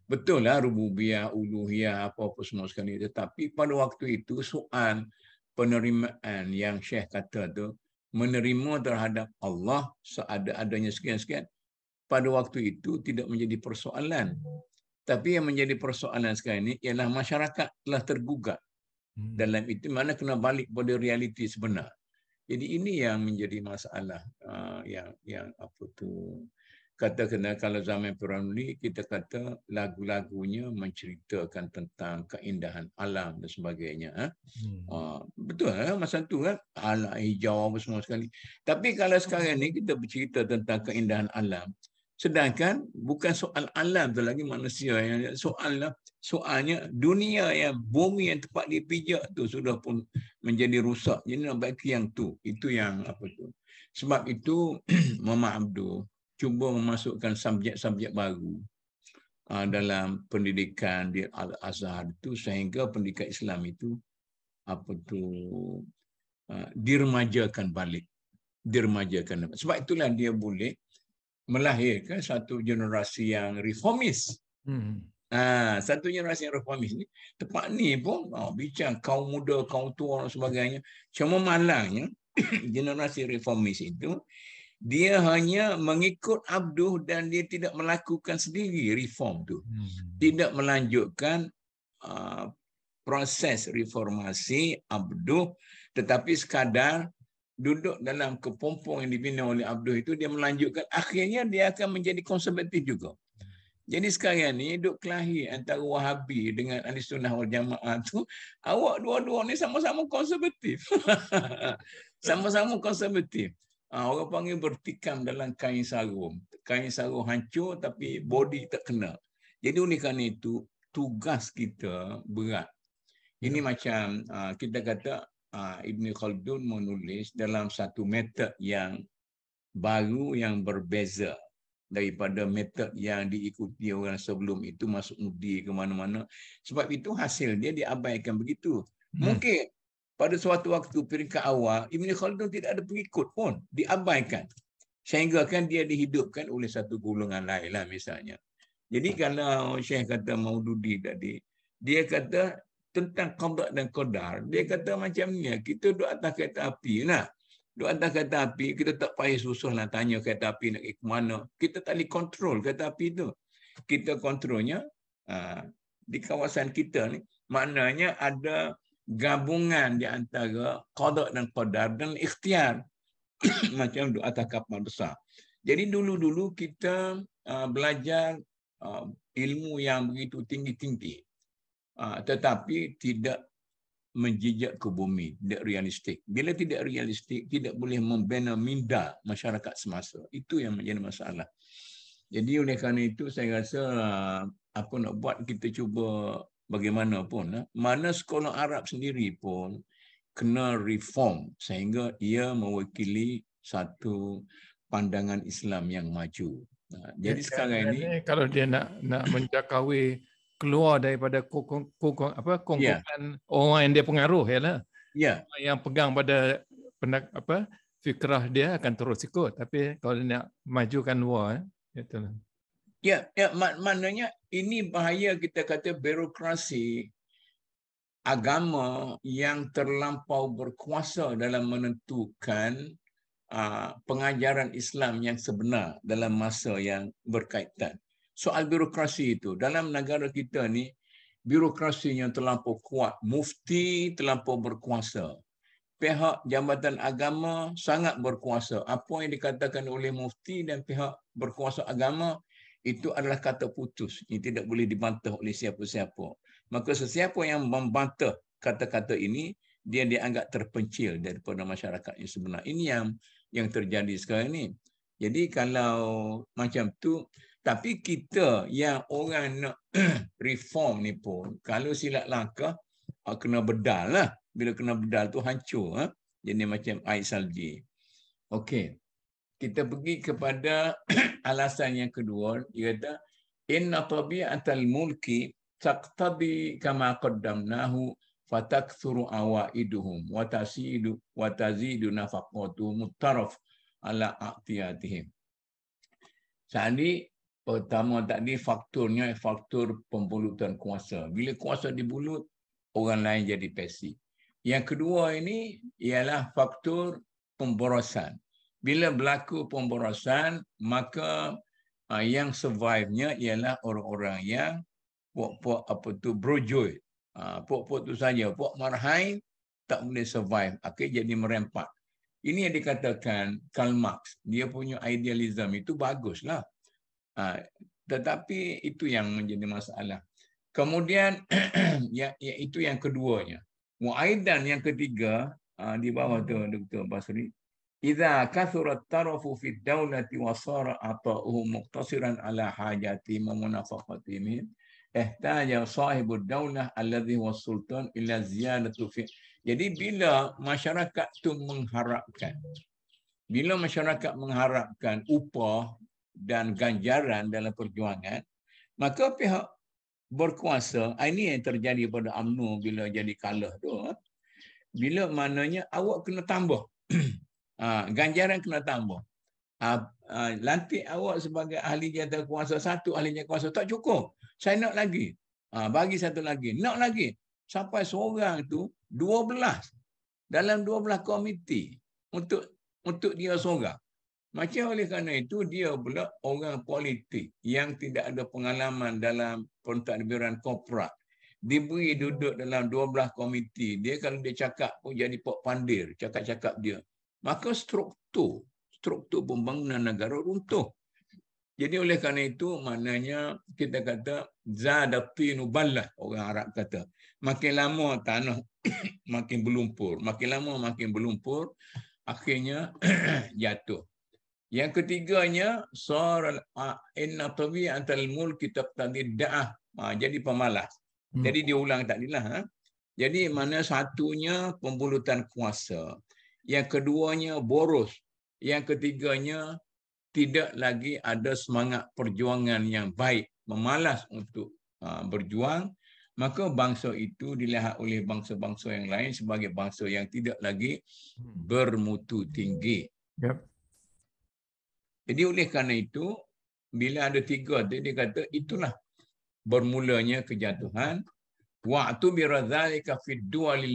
Betul lah rububiyah, uluhiyah, apa-apa semua sekali. Tetapi pada waktu itu soal penerimaan yang Syekh kata tu, menerima terhadap Allah seada-adanya sekian-sekian, pada waktu itu tidak menjadi persoalan. Tapi yang menjadi persoalan sekarang ini ialah masyarakat telah tergugat. Dalam itu mana kena balik pada realiti sebenar. Jadi ini yang menjadi masalah yang apa tu, katakanlah kalau zaman Piramli kita kata lagu-lagunya menceritakan tentang keindahan alam dan sebagainya. Betul masa tu kan alam hijau apa semua sekali. Tapi kalau sekarang ni kita bercerita tentang keindahan alam, sedangkan bukan soal alam tu lagi manusia yang soalnya dunia yang bumi yang tempat dipijak tu sudah pun menjadi rusak. Jadi nak baik yang tu, itu yang apa tu. Sebab itu Muhammad Abdu cuba memasukkan subjek-subjek baru dalam pendidikan di Al-Azhar itu sehingga pendidikan Islam itu apa tu diremajakan balik. Sebab itulah dia boleh melahirkan satu generasi yang reformis. Satu generasi yang reformis ni tempat ni pun bincang kaum muda, kaum tua dan sebagainya. Cuma malangnya generasi reformis itu dia hanya mengikut Abduh dan dia tidak melakukan sendiri reform tu. Tidak melanjutkan proses reformasi Abduh, tetapi sekadar duduk dalam kepompong yang dibina oleh Abduh itu, dia melanjutkan. Akhirnya dia akan menjadi konservatif juga. Jadi sekarang ni duk kelahi antara Wahabi dengan Ahli Sunnah wal Jamaah tu, awak dua-dua ni sama-sama konservatif. Sama-sama konservatif. Orang panggil bertikam dalam kain sarung. Kain sarung hancur tapi body tak kena. Jadi oleh kerana itu, tugas kita berat. Ini macam kita kata Ibn Khaldun menulis dalam satu metod yang baru yang berbeza daripada metod yang diikuti orang sebelum itu masuk undi ke mana-mana. Sebab itu hasil dia diabaikan begitu. Mungkin pada suatu waktu peringkat awal, Ibn Khaldun tidak ada pengikut pun, diabaikan. Sehingga kan dia dihidupkan oleh satu golongan lain lah misalnya. Jadi kalau Syekh kata Maududi tadi, dia kata tentang qada dan qadar, dia kata macam ni, kita duduk atas kereta api lah. Duduk atas kereta api, kita tak payah susah nak tanya kereta api nak ke mana. Kita tak boleh kontrol kereta api tu. Kita kontrolnya di kawasan kita ni, maknanya ada gabungan di antara qada dan qadar dan ikhtiar. Macam duduk atas kapal besar. Jadi dulu-dulu kita belajar ilmu yang begitu tinggi-tinggi. Tetapi tidak menjejak ke bumi, tidak realistik. Bila tidak realistik, tidak boleh membina minda masyarakat semasa. Itu yang menjadi masalah. Jadi oleh kerana itu, saya rasa apa nak buat, kita cuba bagaimanapun. Mana sekolah Arab sendiri pun kena reform sehingga ia mewakili satu pandangan Islam yang maju. Jadi sekarang ini, kalau dia nak menjakawi keluar daripada kongkongan orang yang dia pengaruh, yang pegang pada fikrah dia akan terus ikut. Tapi kalau dia nak majukan luar, itulah. Maknanya ini bahaya kita kata birokrasi agama yang terlampau berkuasa dalam menentukan pengajaran Islam yang sebenar dalam masa yang berkaitan. Soal birokrasi itu, dalam negara kita ni, birokrasinya terlampau kuat. Mufti terlampau berkuasa. Pihak Jabatan Agama sangat berkuasa. Apa yang dikatakan oleh mufti dan pihak berkuasa agama, itu adalah kata putus. Ini tidak boleh dibantah oleh siapa-siapa. Maka sesiapa yang membantah kata-kata ini, dia dianggap terpencil daripada masyarakat yang sebenar. Ini yang terjadi sekarang ni. Jadi kalau macam tu, tapi kita yang orang nak reform ni pun, kalau silap langkah, kena bedal lah. Bila kena bedal tu hancur. Jadi macam air salji. Okey. Kita pergi kepada alasan yang kedua. Dia kata, inna tabi'atal mulki taqtabi kama qaddamnahu fatakthuru awaiduhum wa tazidu nafaqatu muttaraf ala aqtiyatihim. Jadi pertama tadi faktornya faktor pembulutan kuasa. Bila kuasa dibulut, orang lain jadi pasif. Yang kedua ini ialah faktor pemborosan. Bila berlaku pemborosan, maka yang survive-nya ialah orang-orang yang puak-puak brojol. Puak-puak tu saja, puak marhain tak boleh survive. Jadi merempat. Ini yang dikatakan Karl Marx. Dia punya idealism itu baguslah. Tetapi itu yang menjadi masalah. Kemudian itu yang keduanya. Mu'aidan yang ketiga di bawah tu Dr. Basri. Idza kathurat tarafu fid dawlati wa sara ata'uhu muqtasiran ala hajati wa munafaqatihim ihtaja sahibud daulah alladhi was sultan ila ziyadatu fi. Jadi bila masyarakat tu mengharapkan, upah dan ganjaran dalam perjuangan, maka pihak berkuasa, ini yang terjadi pada UMNO bila jadi kalah tu, bila maknanya awak kena tambah, ganjaran kena tambah, lantik awak sebagai ahli jawatan kuasa, satu ahli jawatan kuasa tak cukup, saya nak lagi, bagi satu lagi, nak lagi, sampai seorang tu 12 dalam 12 komiti untuk dia seorang. Macam oleh kerana itu, dia pula orang politik yang tidak ada pengalaman dalam pentadbiran korporat. Diberi duduk dalam 12 komiti. Dia kalau dia cakap pun jadi pok pandir, cakap-cakap dia. Maka struktur pembangunan negara runtuh. Jadi oleh kerana itu, maknanya kita kata, zadatinu ballah, orang Arab kata. Makin lama tanah makin berlumpur. Makin lama makin berlumpur. akhirnya jatuh. Yang ketiganya sar inna tabi'atal mulki taqtadi da'ah. Jadi pemalas. Jadi diulang tadilah. Jadi mana satunya pembulutan kuasa. Yang keduanya boros. Yang ketiganya tidak lagi ada semangat perjuangan yang baik, memalas untuk berjuang, maka bangsa itu dilihat oleh bangsa-bangsa yang lain sebagai bangsa yang tidak lagi bermutu tinggi. Yep. Jadi oleh kerana itu, bila ada tiga, dia kata itulah bermulanya kejatuhan. Wa'tubira dzalika fid duwal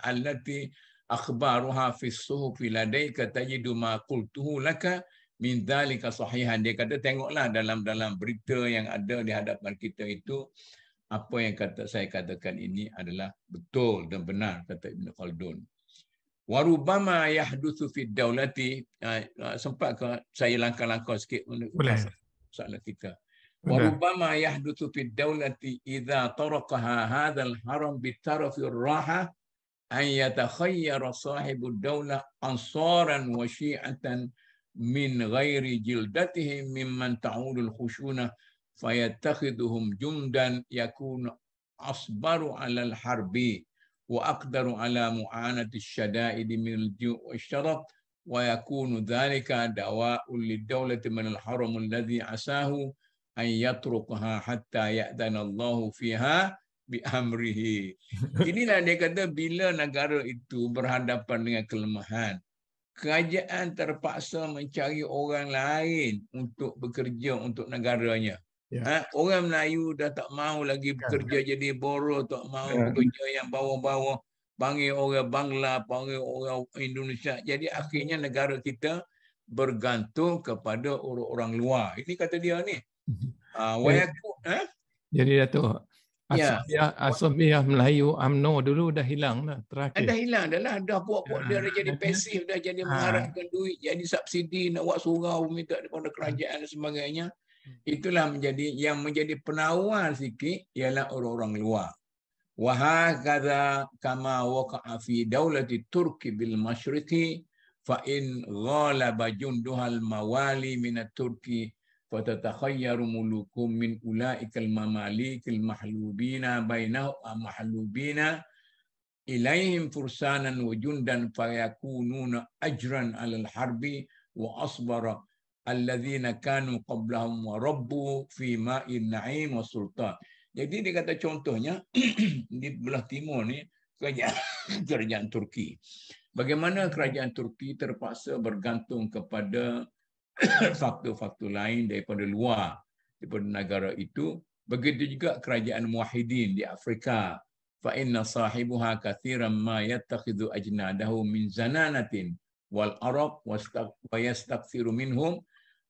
allati akhbaruha fi suhufi ladaika tajidu ma qultuhu laka min dzalika sahihan. Dia kata tengoklah dalam berita yang ada di hadapan kita itu, apa yang saya katakan ini adalah betul dan benar, kata Ibn Khaldun. Warubama yahdutsu fid daulati, sempat ke saya langkah-langkah sikit untuk soalan kita. Warubama yahdutsu fid daulati idza tarakaha hadzal haram bitarafir raha an yatakhayyara sahibud daulah ansaran wa syi'atan min ghairi jildatihim mimman ta'udul khushunah fayattakhidhuhum jumdan yakunu asbaru 'alal harbi وأقدر على معاناة الشدائد من الجوع والشرف ويكون ذلك دواء للدولة من الحرم الذي عساه أن يتركها حتى يأذن الله فيها بأمره. Inilah dia kata bila negara itu berhadapan dengan kelemahan, kerajaan terpaksa mencari orang lain untuk bekerja untuk negaranya. Orang Melayu dah tak mau lagi bekerja jadi buruh, tak mau bekerja yang bawah-bawah, panggil orang Bangla, panggil orang Indonesia. Jadi akhirnya negara kita bergantung kepada orang-orang luar. Ini kata dia ni. Jadi Dato', Asabiah Melayu UMNO dulu dah hilang dah terakhir. Dah hilang dah puak-puak dia dah jadi pasif, dah jadi mengharapkan duit, jadi subsidi, nak buat surau minta daripada kerajaan dan sebagainya. Itulah menjadi penawar sikit ialah orang-orang luar. Wa hakadha kama waqa'a fi daulati Turki bil masyriqi fa in ghalaba junduhal mawali min at-Turki fatatakhayyaru mulukum min ulaikal mamalikil mahlubina bainahu mahlubina ilaihim fursanan wa jundan fayakununa ajran 'alal harbi wa asbara alladzina kanu qablahum wa rabbu fi ma'in na'im wa sultan. Jadi dia kata contohnya di belah timur ni kerajaan Turki. Bagaimana kerajaan Turki terpaksa bergantung kepada faktor-faktor lain daripada luar, daripada negara itu. Begitu juga kerajaan Muwahhidin di Afrika. Fa inna sahibuha kathiran ma yattakhidhu ajnadahu min zananatin wal arab wa yastaghfiru minhum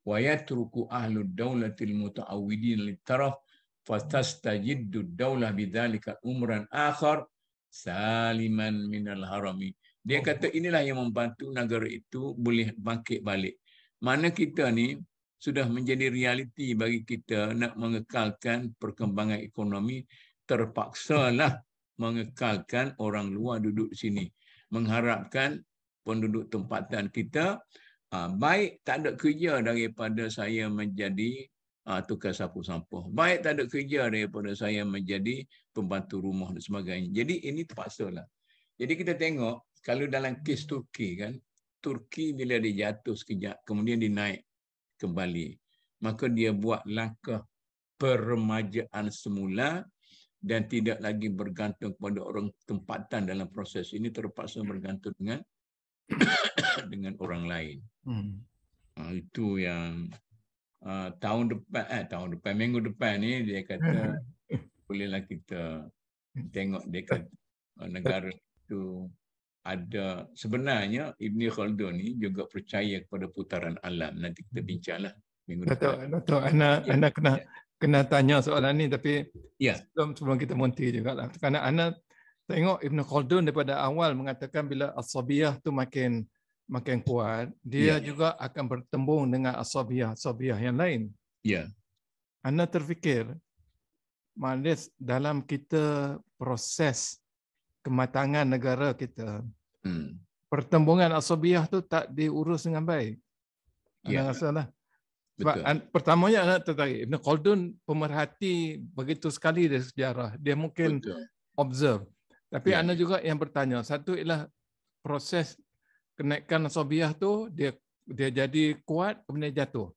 wa yatruku ahlud daulatil muta'awwidin litaraf fastastajiddu daulah bidzalika umran akhar saliman minal harami. Dia kata inilah yang membantu negara itu boleh bangkit balik. Mana kita ni sudah menjadi realiti bagi kita nak mengekalkan perkembangan ekonomi, terpaksalah mengekalkan orang luar duduk di sini, mengharapkan penduduk tempatan kita baik tak ada kerja daripada saya menjadi tukar sapu sampah. Baik tak ada kerja daripada saya menjadi pembantu rumah dan sebagainya. Jadi ini terpaksalah. Jadi kita tengok kalau dalam kes Turki kan, Turki bila dia jatuh sekejap, kemudian dia naik kembali. Maka dia buat langkah peremajaan semula dan tidak lagi bergantung kepada orang tempatan dalam proses ini, terpaksa bergantung dengan orang lain. Itu yang minggu depan ni dia kata bolehlah kita tengok dekat negara itu ada. Sebenarnya Ibn Khaldun ni juga percaya kepada putaran alam. Nanti kita bincanglah minggu depan. Dato' Ana kena tanya soalan ni, tapi sebelum kita monti jugalah. Kerana Ana tengok Ibn Khaldun daripada awal mengatakan bila asabiyah tu makin kuat, dia juga akan bertembung dengan asabiyah yang lain. Ana terfikir malis dalam kita proses kematangan negara kita, pertembungan asabiyah tu tak diurus dengan baik. Anda rasa lah. Sebab pertamanya anak tertarik. Ibn Khaldun pemerhati begitu sekali dari sejarah. Dia mungkin observe. Tapi anda juga yang bertanya. Satu ialah proses kenaikan asabiyah tu dia jadi kuat kemudian jatuh.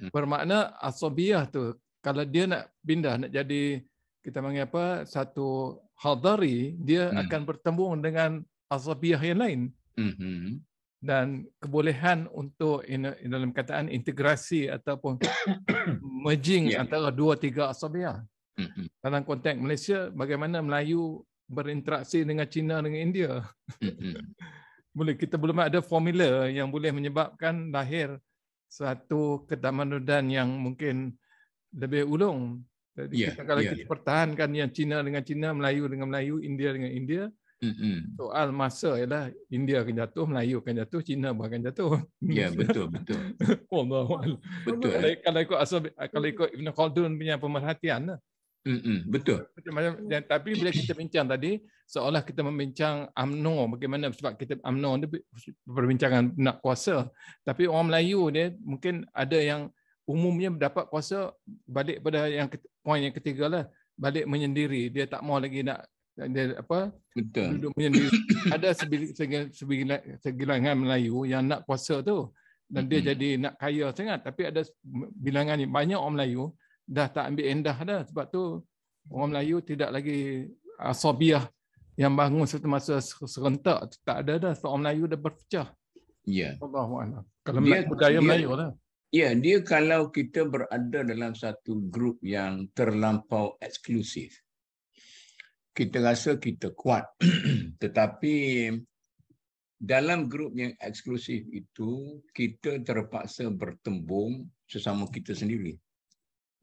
Bermakna asabiyah tu kalau dia nak pindah nak jadi kita panggil apa satu hadari, dia akan bertembung dengan asabiyah yang lain. Dan kebolehan untuk dalam kataan integrasi ataupun merging antara 2-3 asabiyah. Dalam konteks Malaysia, bagaimana Melayu berinteraksi dengan Cina dengan India. Kita belum ada formula yang boleh menyebabkan lahir satu ketamadunan yang mungkin lebih ulung. Jadi kalau kita pertahankan yang Cina dengan Cina, Melayu dengan Melayu, India dengan India, soal masa ialah India akan jatuh, Melayu akan jatuh, Cina pun akan jatuh. Ya, betul. Betul. Kalau ikut Ibn Khaldun punya pemerhatian lah. Betul. Tapi bila kita bincang tadi, seolah kita membincang UMNO, bagaimana sebab kita UMNO ni perbincangan nak kuasa. Tapi orang Melayu dia mungkin ada yang umumnya dapat kuasa balik pada yang poin yang ketiga lah, balik menyendiri. Dia tak mau lagi nak dia duduk menyendiri. Ada sebilangan Melayu yang nak kuasa tu dan dia jadi nak kaya sangat, tapi ada bilangan ni banyak orang Melayu dah tak ambil endah dah. Sebab tu orang Melayu tidak lagi asabiyah yang bangun satu masa serentak, tak ada dah. So, orang Melayu dah berpecah. Ya. Kalau budaya Melayu lah. Ya, dia kalau kita berada dalam satu grup yang terlampau eksklusif, kita rasa kita kuat. Tetapi dalam grup yang eksklusif itu, kita terpaksa bertembung sesama kita sendiri.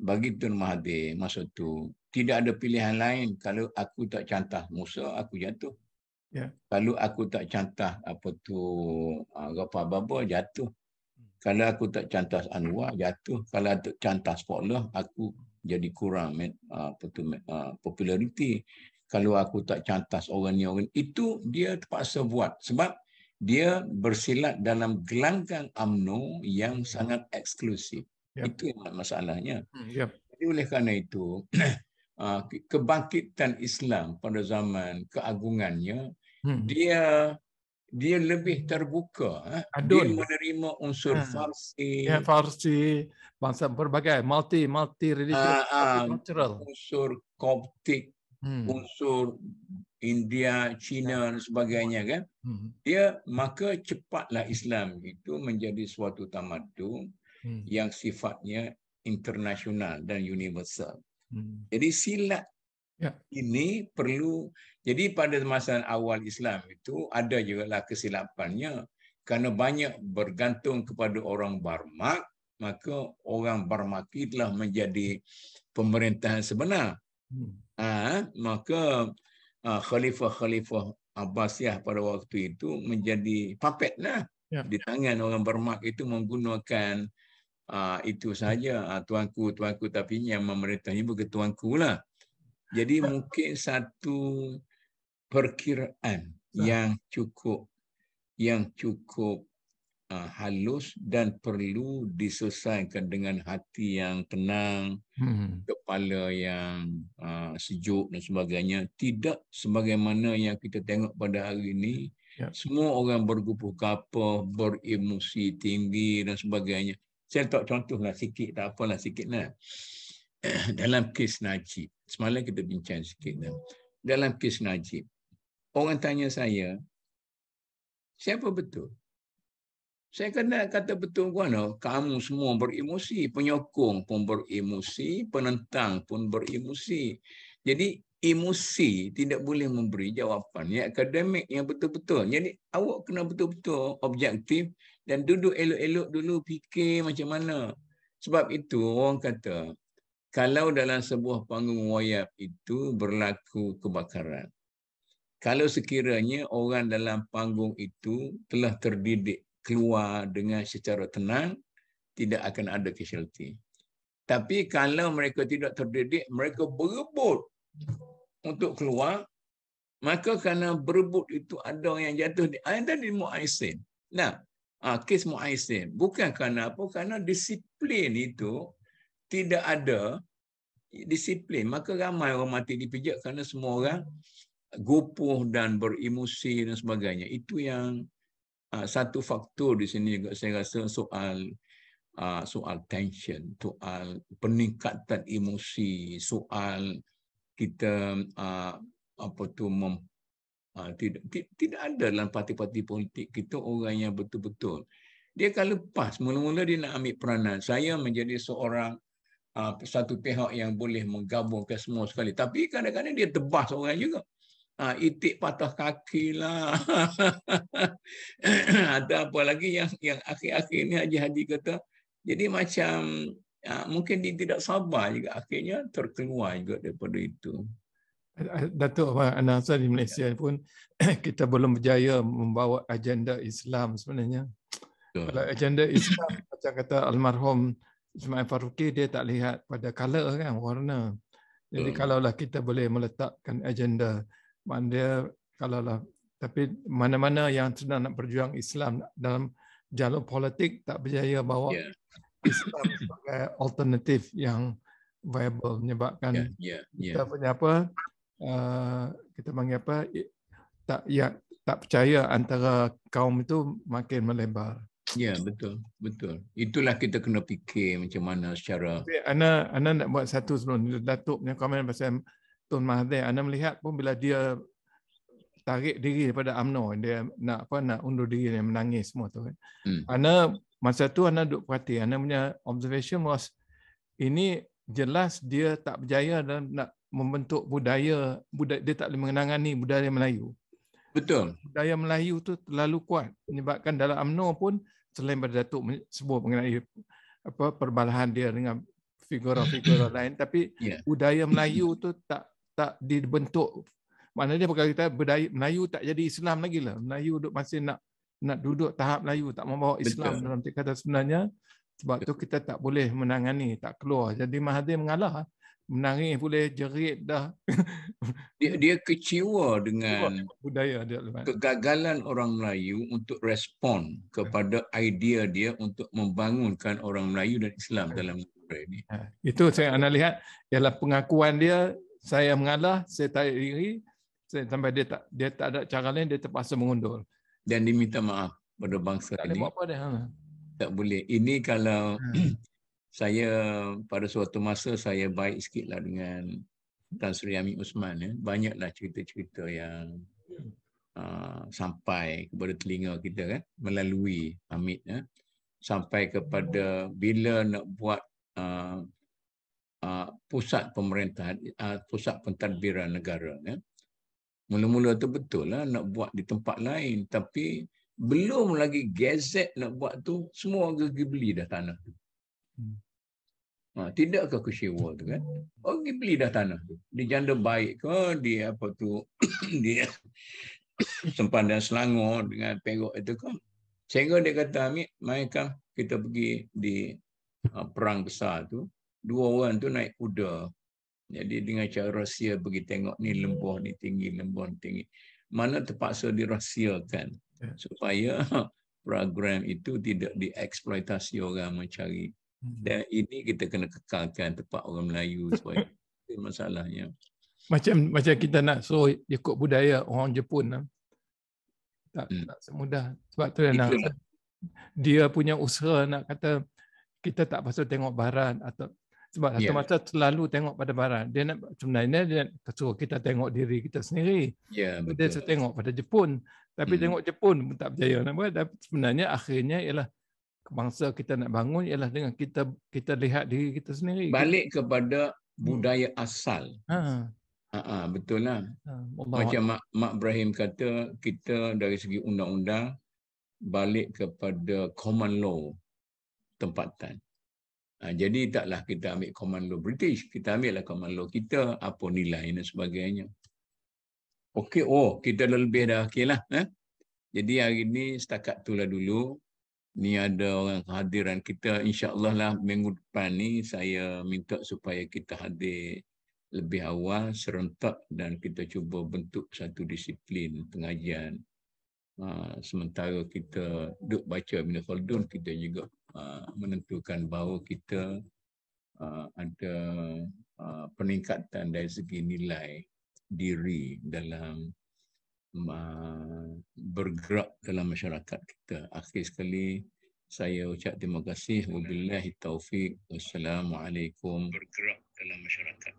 Bagi Tun Mahathir masa tu, tidak ada pilihan lain. Kalau aku tak cantah Musa, aku jatuh. Kalau aku tak cantah Ghaffar Baba, jatuh. Kalau aku tak cantah Anwar, jatuh. Kalau tak cantah Spotlah, aku jadi kurang populariti. Kalau aku tak cantas orang ni, itu dia terpaksa buat. Sebab dia bersilat dalam gelanggang UMNO yang sangat eksklusif. Itu yang masalahnya. Jadi oleh kerana itu, kebangkitan Islam pada zaman keagungannya, dia lebih terbuka. Dia menerima unsur Farsi, bangsa berbagai, multi religious, multicultural, unsur Koptik, unsur India, China dan sebagainya kan. Maka cepatlah Islam itu menjadi suatu tamadun yang sifatnya internasional dan universal. Jadi silat ini perlu. Jadi pada masa awal Islam itu ada juga lah kesilapannya, kerana banyak bergantung kepada orang Barmak, maka orang Barmak itulah menjadi pemerintahan sebenar. Maka khalifah Abbasiyah pada waktu itu menjadi puppet lah di tangan orang Barmak itu, menggunakan itu saja tuanku, tapi yang memerintahnya bukan tuanku lah. Jadi mungkin satu perkiraan yang cukup halus dan perlu diselesaikan dengan hati yang tenang, kepala yang sejuk dan sebagainya. Tidak sebagaimana yang kita tengok pada hari ini, semua orang bergupuh kapal, beremosi tinggi dan sebagainya. Saya tak contohlah sikit, tak apalah sikit lah. Dalam kes Najib, semalam kita bincang sikit lah. Dalam kes Najib, orang tanya saya, siapa betul? Saya kata betul mana? Kamu semua beremosi, penyokong pun beremosi, penentang pun beremosi. Jadi emosi tidak boleh memberi jawapan yang akademik yang betul-betul. Jadi awak kena betul-betul objektif dan duduk elok-elok dulu fikir macam mana. Sebab itu orang kata, kalau dalam sebuah panggung wayang itu berlaku kebakaran, kalau sekiranya orang dalam panggung itu telah terdidik keluar dengan secara tenang, tidak akan ada casualty. Tapi kalau mereka tidak terdidik, mereka berebut untuk keluar, Maka kerana berebut itu ada yang jatuh ada di Mu'aisin. Nah, kes Mu'aisin bukan kerana apa? Kerana disiplin itu tidak ada disiplin. Maka ramai orang mati dipijak kerana semua orang gopoh dan beremosi dan sebagainya. Itu yang satu faktor di sini juga saya rasa soal tension, soal peningkatan emosi, soal kita tidak ada dalam parti-parti politik kita orang yang betul-betul dia akan lepas. Mula-mula dia nak ambil peranan. Saya menjadi seorang satu pihak yang boleh menggabungkan semua sekali. Tapi kadang-kadang dia tebas orang juga. Itik patah kaki lah. Atau apa lagi yang akhir-akhir ni Haji Hadi kata. Jadi macam mungkin dia tidak sabar juga. Akhirnya terkeluar juga daripada itu. Datuk Anasa di Malaysia pun kita belum berjaya membawa agenda Islam sebenarnya. Kalau agenda Islam macam kata almarhum Ismail Faruqi, dia tak lihat pada color kan, warna. Jadi kalaulah kita boleh meletakkan agenda, maknanya kalaulah tapi mana-mana yang sedang nak berjuang Islam dalam jalur politik tak berjaya bawa Islam sebagai alternatif yang viable, menyebabkan kita punya apa kita panggil apa tak percaya antara kaum itu makin melebar. Ya, betul. Itulah kita kena fikir macam mana secara. Ana nak buat satu sebelum Datuk punya komen pasal Tun Mahathir. Ana melihat pun bila dia tarik diri daripada UMNO, dia nak undur diri, dia menangis semua tu kan. Ana masa tu ana duk perhati, ana punya observation was ini jelas dia tak berjaya dalam nak membentuk budaya dia tak boleh menangani budaya Melayu. Betul. Budaya Melayu tu terlalu kuat menyebabkan dalam UMNO pun selain pada Datuk sebut mengenai perbalahan dia dengan figura-figura lain, tapi budaya Melayu tu tak dibentuk. Maknanya bukan kita budaya Melayu tak jadi Islam lagi lah. Melayu masih nak duduk tahap Melayu, tak membawa Islam. Betul. Dalam kata sebenarnya sebab tu kita tak boleh menangani, tak keluar. Jadi Mahathir mengalah. Menangis boleh, jerit dah. Dia kecewa dengan budaya dia. Kegagalan orang Melayu untuk respon kepada idea dia untuk membangunkan orang Melayu dan Islam dalam negara ini. Itu saya lihat ialah pengakuan dia, saya mengalah, saya tarik diri, sampai dia tak ada cara lain, dia terpaksa mengundur. Dan diminta maaf pada bangsa tak ini. Tak apa dia. Tak boleh. Ini kalau saya pada suatu masa saya baik sikitlah dengan Tan Sri Amin Osman. Banyaklah cerita-cerita yang sampai kepada telinga kita kan melalui Amit sampai kepada bila nak buat pusat pemerintahan, pusat pentadbiran negara. Mula-mula tu betul lah nak buat di tempat lain, tapi belum lagi gazet nak buat tu semua pergi beli dah tanah tu. Tidakkah kecewa tu kan? Pergi beli dah tanah tu. Di Janda Baik ke, di apa tu, di Sempadan Selangor dengan Perak itu kan. Sehingga dia kata, Amit, mainkan kita pergi di perang besar tu. 2 orang tu naik kuda. Jadi dengan cara rahsia pergi tengok ni lembah ni tinggi, lembah ni tinggi. Mana terpaksa dirahsiakan supaya program itu tidak dieksploitasi orang mencari. Dan ini kita kena kekalkan tempat orang Melayu supaya itu masalahnya. Macam kita nak suruh ikut budaya orang Jepun tak semudah. Sebab tu dia punya usaha nak kata kita tak pasal tengok barat atau sebab satu masa selalu tengok pada barat. Dia nak sebenarnya dia suruh kita tengok diri kita sendiri. Betul. Dia suruh tengok pada Jepun. Tapi tengok Jepun pun tak berjaya nak buat. Tapi sebenarnya akhirnya ialah bangsa kita nak bangun ialah dengan kita lihat diri kita sendiri. Balik kepada budaya asal. Betul lah. Macam Mak Ibrahim kata, kita dari segi undang-undang balik kepada common law tempatan. Jadi taklah kita ambil common law British, kita ambillah common law kita, apa nilai dan sebagainya. Okey, kita dah lebih dah okeylah. Jadi hari ni setakat itulah dulu. Ni ada orang kehadiran kita, insya-Allah lah minggu depan ni saya minta supaya kita hadir lebih awal serentak dan kita cuba bentuk satu disiplin pengajian. Sementara kita duk baca Ibn Khaldun, kita juga menentukan bahawa kita ada peningkatan dari segi nilai diri dalam bergerak dalam masyarakat kita. Akhir sekali saya ucap terima kasih. Wabillahi taufiq. Wassalamualaikum. Bergerak dalam masyarakat.